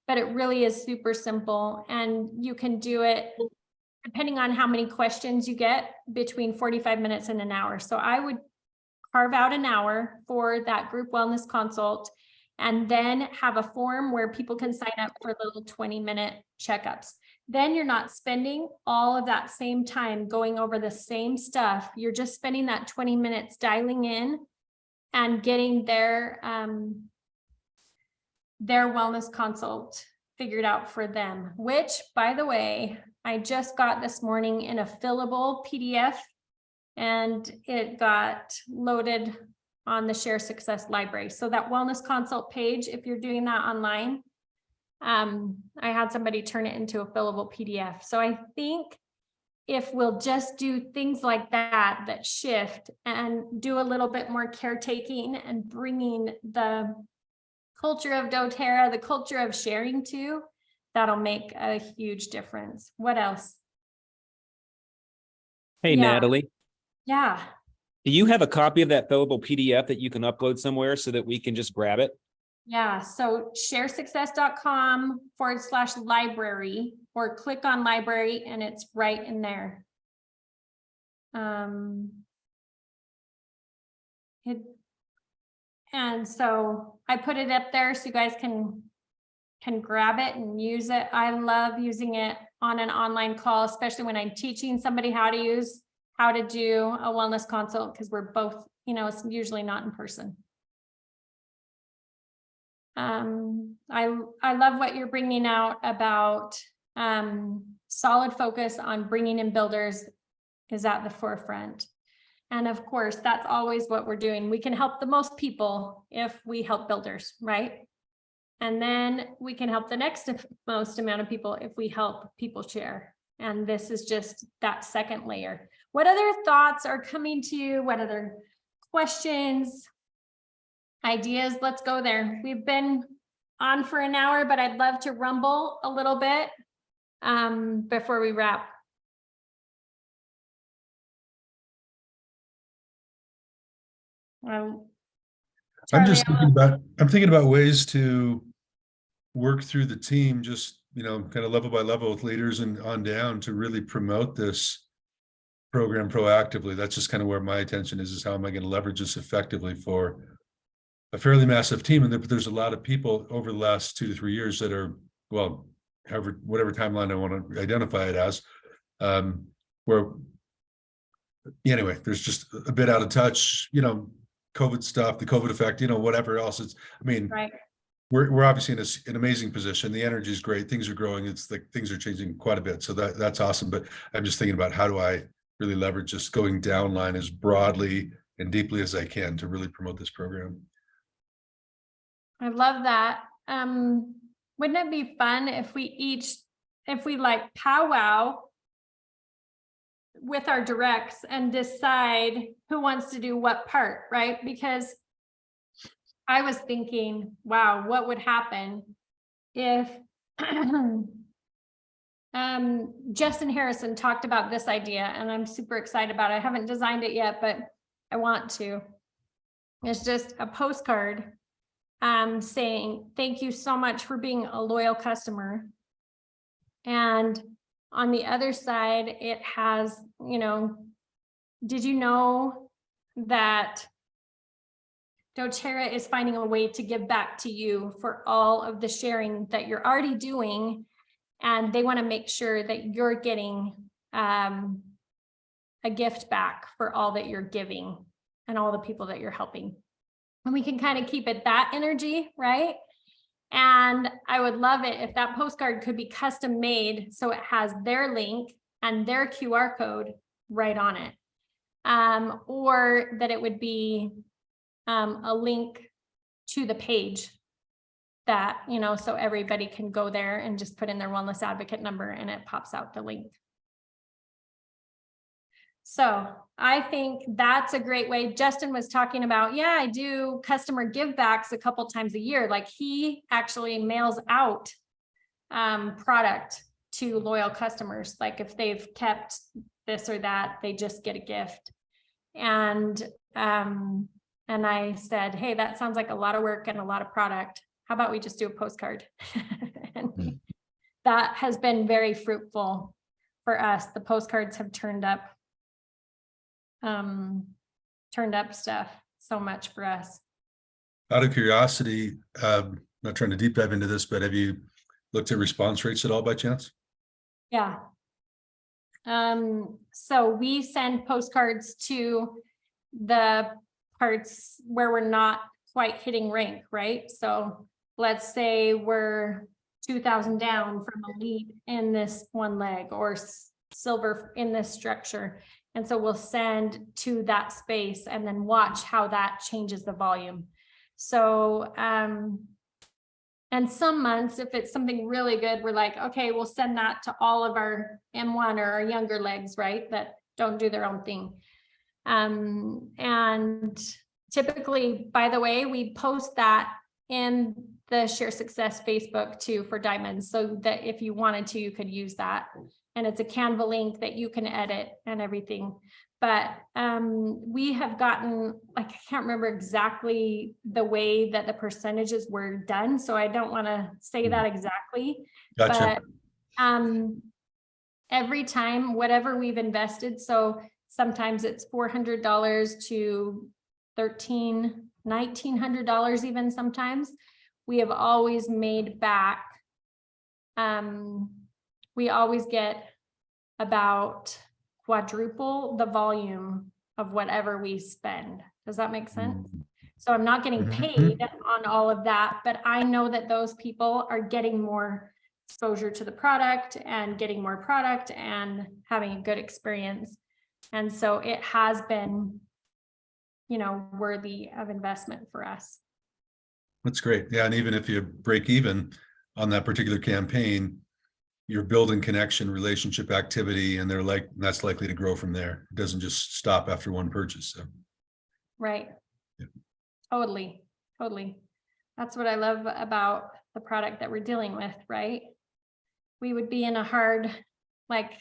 But it really is super simple, and you can do it depending on how many questions you get, between 45 minutes and an hour. So I would carve out an hour for that group wellness consult, and then have a form where people can sign up for little 20-minute checkups. Then you're not spending all of that same time going over the same stuff. You're just spending that 20 minutes dialing in and getting their wellness consult figured out for them, which, by the way, I just got this morning in a fillable PDF, and it got loaded on the Share Success library. So that wellness consult page, if you're doing that online, I had somebody turn it into a fillable PDF. So I think if we'll just do things like that shift and do a little bit more caretaking and bringing the culture of doTERRA, the culture of sharing to that'll make a huge difference. What else? Hey, Yeah. Natalie, Yeah. do you have a copy of that fillable PDF that you can upload somewhere so that we can just grab it? Yeah, so sharesuccess.com/library, or click on library and it's right in there. And so I put it up there so you guys can grab it and use it. I love using it on an online call, especially when I'm teaching somebody how to do a wellness consult, because we're both, it's usually not in person. I love what you're bringing out about solid focus on bringing in builders is at the forefront. And of course, that's always what we're doing. We can help the most people if we help builders, right? And then we can help the next most amount of people if we help people share. And this is just that second layer. What other thoughts are coming to you? What other questions, ideas? Let's go there. We've been on for an hour, but I'd love to rumble a little bit before we wrap. I'm Charlie, just I'm thinking about ways to work through the team, just, kind of level by level with leaders and on down to really promote this program proactively. That's just kind of where my attention is how am I going to leverage this effectively for a fairly massive team. And there's a lot of people over the last 2 to 3 years that are, well, whatever timeline I want to identify it as, where anyway, there's just a bit out of touch, COVID stuff, the COVID effect, whatever else. right. We're obviously in an amazing position. The energy is great. Things are growing. It's like things are changing quite a bit. So that's awesome. But I'm just thinking about how do I really leverage just going downline as broadly and deeply as I can to really promote this program. I love that. Wouldn't it be fun if we like powwow with our directs and decide who wants to do what part, right? Because I was thinking, wow, what would happen if Justin Harrison talked about this idea, and I'm super excited about it. I haven't designed it yet, but I want to. It's just a postcard saying, thank you so much for being a loyal customer. And on the other side, it has, did you know that doTERRA is finding a way to give back to you for all of the sharing that you're already doing, and they want to make sure that you're getting a gift back for all that you're giving and all the people that you're helping. And we can kind of keep it that energy, right? And I would love it if that postcard could be custom made so it has their link and their QR code right on it. Or that it would be a link to the page that, so everybody can go there and just put in their wellness advocate number and it pops out the link. So I think that's a great way. Justin was talking about, yeah, I do customer give backs a couple times a year. Like he actually mails out product to loyal customers. Like if they've kept this or that, they just get a gift. And I said, hey, that sounds like a lot of work and a lot of product. How about we just do a postcard? And that has been very fruitful for us. The postcards have turned up stuff so much for us. Out of curiosity, not trying to deep dive into this, but have you looked at response rates at all by chance? Yeah. So we send postcards to the parts where we're not quite hitting rank, right? So let's say we're 2,000 down from a lead in this one leg or silver in this structure. And so we'll send to that space and then watch how that changes the volume. So, and some months, if it's something really good, we're like, okay, we'll send that to all of our M1 or our younger legs, right? That don't do their own thing. And typically, by the way, we post that in the Share Success Facebook too for diamonds, so that if you wanted to, you could use that. And it's a Canva link that you can edit and everything. But we have gotten, like, I can't remember exactly the way that the percentages were done, so I don't want to say that exactly. Gotcha. But every time, whatever we've invested, so sometimes it's $400 to $1,900 even sometimes, we have always made back. We always get about quadruple the volume of whatever we spend. Does that make sense? So I'm not getting paid on all of that, but I know that those people are getting more exposure to the product and getting more product and having a good experience. And so it has been, you know, worthy of investment for us. That's great. Yeah, and even if you break even on that particular campaign, you're building connection, relationship, activity, and that's likely to grow from there. It doesn't just stop after one purchase. So. Right. Yeah. Totally. That's what I love about the product that we're dealing with, right? We would be in a hard, like,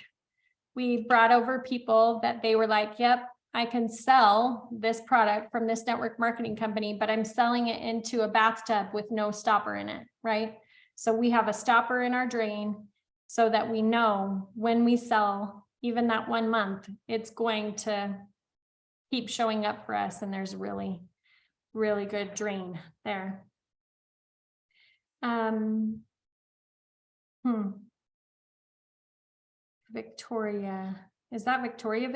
we brought over people that they were like, yep, I can sell this product from this network marketing company, but I'm selling it into a bathtub with no stopper in it, right? So we have a stopper in our drain so that we know when we sell, even that 1 month, it's going to keep showing up for us. And there's a really, really good drain there. Victoria, is that Victoria?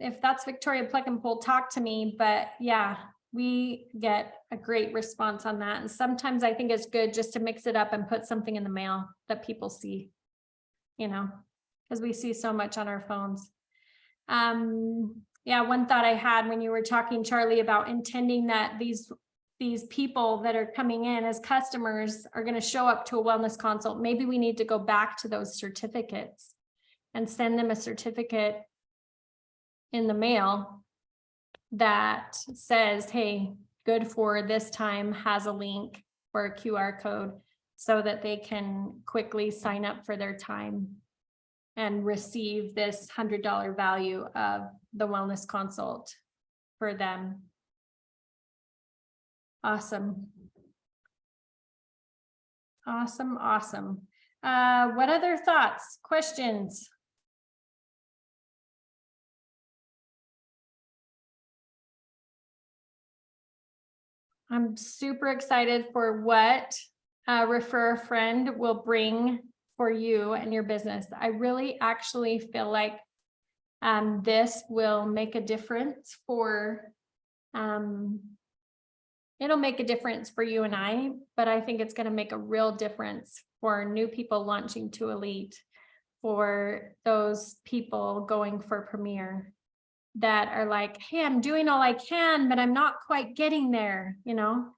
If that's Victoria Pluck and Pull, talk to me. But yeah, we get a great response on that. And sometimes I think it's good just to mix it up and put something in the mail that people see, you know, because we see so much on our phones. Yeah, one thought I had when you were talking, Charlie, about intending that these people that are coming in as customers are going to show up to a wellness consult. Maybe we need to go back to those certificates and send them a certificate in the mail that says, hey, good for this time, has a link or a QR code so that they can quickly sign up for their time and receive this $100 value of the wellness consult for them. Awesome. What other thoughts, questions? I'm super excited for what Refer a Friend will bring for you and your business. I really actually feel like this will make a difference for, it'll make a difference for you and I, but I think it's going to make a real difference for new people launching to Elite, for those people going for Premier that are like, hey, I'm doing all I can, but I'm not quite getting there, you know,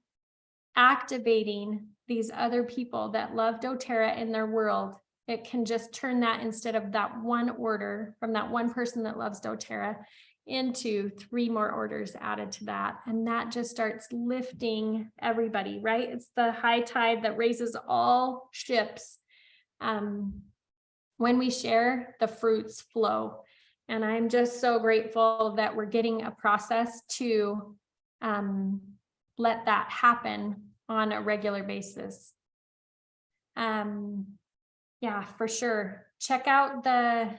activating these other people that love doTERRA in their world. It can just turn that, instead of that one order from that one person that loves doTERRA, into 3 more orders added to that. And that just starts lifting everybody, right? It's the high tide that raises all ships. When we share, the fruits flow. And I'm just so grateful that we're getting a process to let that happen on a regular basis. Yeah, for sure. Check out the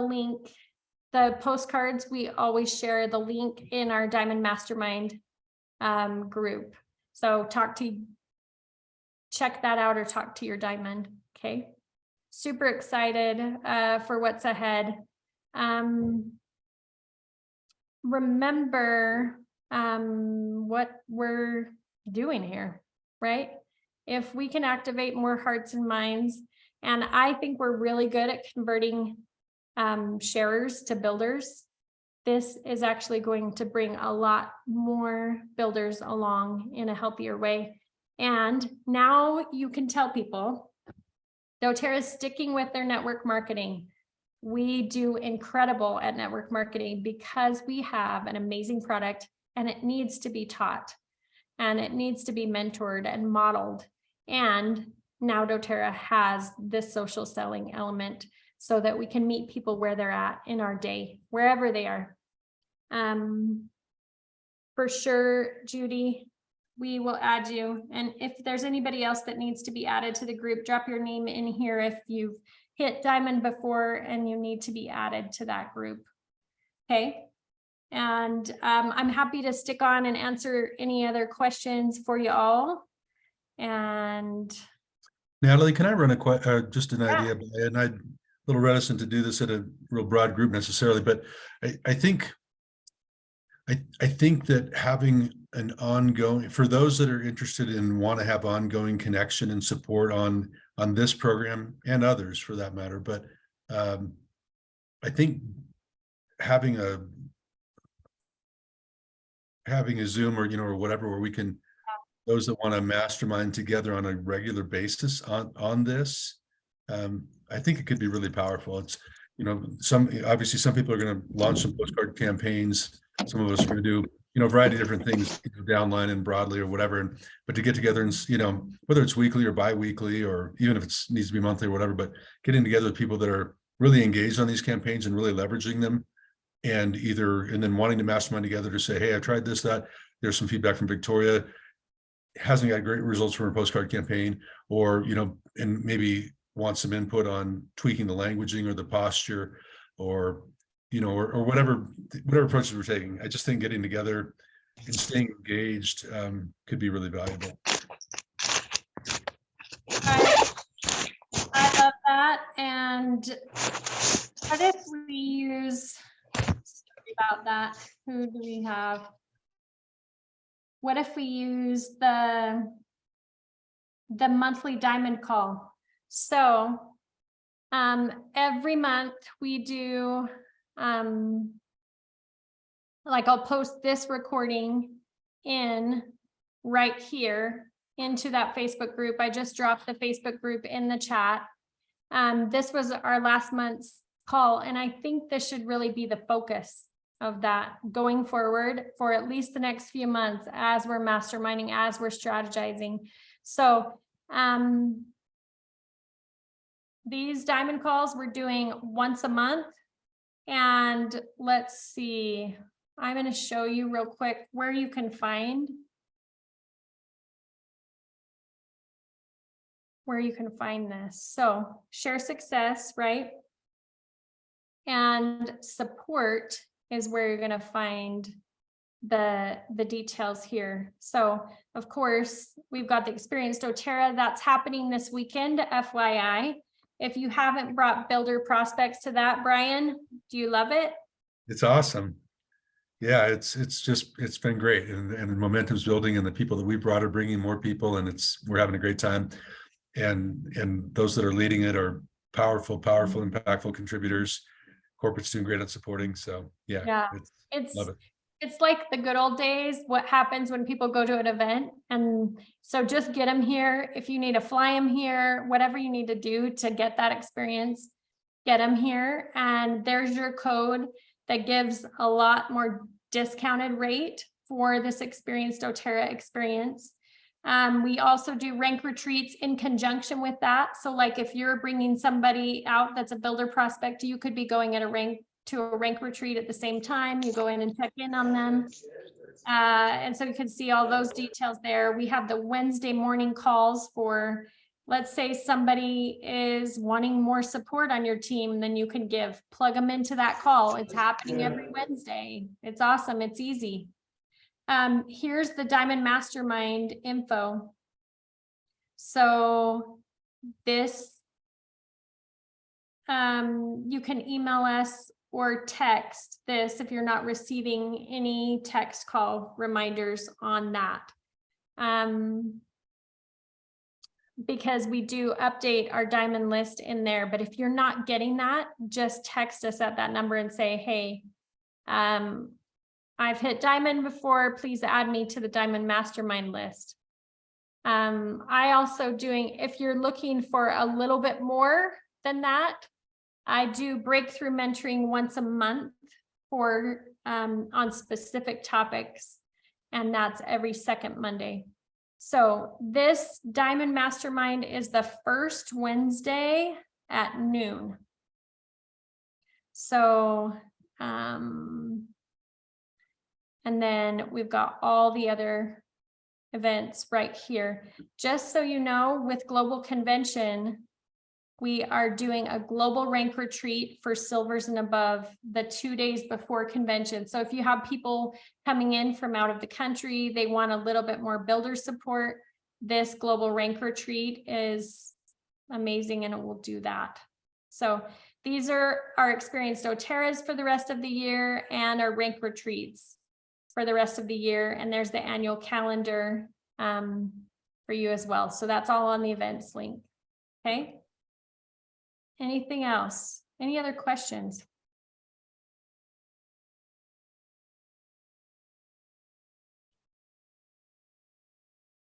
link, the postcards. We always share the link in our Diamond Mastermind group. So check that out or talk to your Diamond. Okay. Super excited for what's ahead. Remember what we're doing here, right? If we can activate more hearts and minds, and I think we're really good at converting sharers to builders, this is actually going to bring a lot more builders along in a healthier way. And now you can tell people doTERRA is sticking with their network marketing. We do incredible at network marketing because we have an amazing product and it needs to be taught and it needs to be mentored and modeled. And now doTERRA has this social selling element so that we can meet people where they're at in our day, wherever they are. For sure, Judy, we will add you. And if there's anybody else that needs to be added to the group, drop your name in here if you've hit diamond before and you need to be added to that group. Okay. And I'm happy to stick on and answer any other questions for you all. And Natalie, can I run just an idea? And I'm a little reticent to do this at a real broad group necessarily, but I think that having an ongoing, for those that are interested and want to have ongoing connection and support on this program and others for that matter, but I think having a Zoom or, or whatever, where we can, those that want to mastermind together on a regular basis on this, I think it could be really powerful. It's, obviously some people are going to launch some postcard campaigns. Some of us are going to do, a variety of different things downline and broadly or whatever. But to get together and, whether it's weekly or bi-weekly, or even if it needs to be monthly or whatever, but getting together with people that are really engaged on these campaigns and really leveraging them, and then wanting to mastermind together to say, hey, I tried this, that, there's some feedback from Victoria, hasn't got great results from her postcard campaign, or, and maybe want some input on tweaking the languaging or the posture, or or whatever approaches we're taking. I just think getting together and staying engaged could be really valuable. I love that. And what if we use, sorry about that, who do we have? What if we use the monthly diamond call? So every month we do, like I'll post this recording in right here into that Facebook group. I just dropped the Facebook group in the chat. This was our last month's call, and I think this should really be the focus of that going forward for at least the next few months as we're masterminding, as we're strategizing. So these diamond calls we're doing once a month. And let's see, I'm going to show you real quick where you can find this. So share success, right? And support is where you're going to find the details here. So of course, we've got the Experience doTERRA that's happening this weekend, FYI. If you haven't brought builder prospects to that, Brian, do you love it? It's awesome. Yeah, it's been great, and the momentum's building, and the people that we brought are bringing more people, and we're having a great time. And those that are leading it are powerful, impactful contributors. Corporate's doing great at supporting. So yeah. Love it. It's like the good old days, what happens when people go to an event. And so just get them here. If you need to fly them here, whatever you need to do to get that experience, get them here. And there's your code that gives a lot more discounted rate for this Experience doTERRA experience. We also do rank retreats in conjunction with that. So like if you're bringing somebody out that's a builder prospect, you could be going at a rank retreat at the same time. You go in and check in on them. And so you can see all those details there. We have the Wednesday morning calls for, let's say somebody is wanting more support on your team than you can give, plug them into that call. It's happening every Wednesday. It's awesome. It's easy. Here's the Diamond Mastermind info. So this, you can email us or text this if you're not receiving any text call reminders on that. Because we do update our diamond list in there, but if you're not getting that, just text us at that number and say, hey, I've hit diamond before, please add me to the Diamond Mastermind list. I also if you're looking for a little bit more than that, I do breakthrough mentoring once a month for on specific topics, and that's every second Monday. So this Diamond Mastermind is the first Wednesday at noon. So, and then we've got all the other events right here. Just so you know, with Global Convention, we are doing a global rank retreat for silvers and above the 2 days before convention. So if you have people coming in from out of the country, they want a little bit more builder support, this global rank retreat is amazing and it will do that. So these are our experienced doTERRAs for the rest of the year and our rank retreats for the rest of the year. And there's the annual calendar for you as well. So that's all on the events link. Okay. Anything else? Any other questions?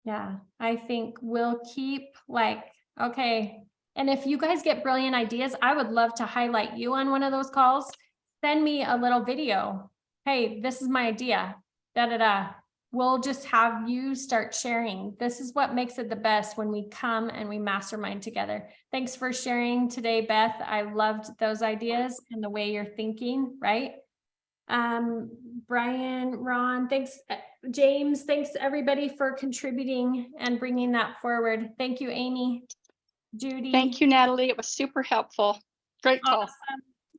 Yeah, I think we'll keep okay. And if you guys get brilliant ideas, I would love to highlight you on one of those calls. Send me a little video. Hey, this is my idea. Da, da, da. We'll just have you start sharing. This is what makes it the best when we come and we mastermind together. Thanks for sharing today, Beth. I loved those ideas and the way you're thinking, right? Brian, Ron, thanks. James, thanks everybody for contributing and bringing that forward. Thank you, Amy. Judy. Thank you, Natalie. It was super helpful. Great call.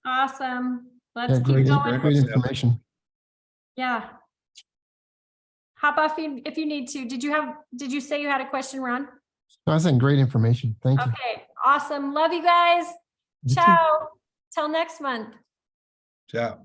Awesome. Let's Yeah, keep great, going. great information. Yeah. Hop off if you need to. Did you say you had a question, Ron? I think great information. Thank you. Okay, awesome. Love you guys. You too. Ciao. Till next month. Ciao.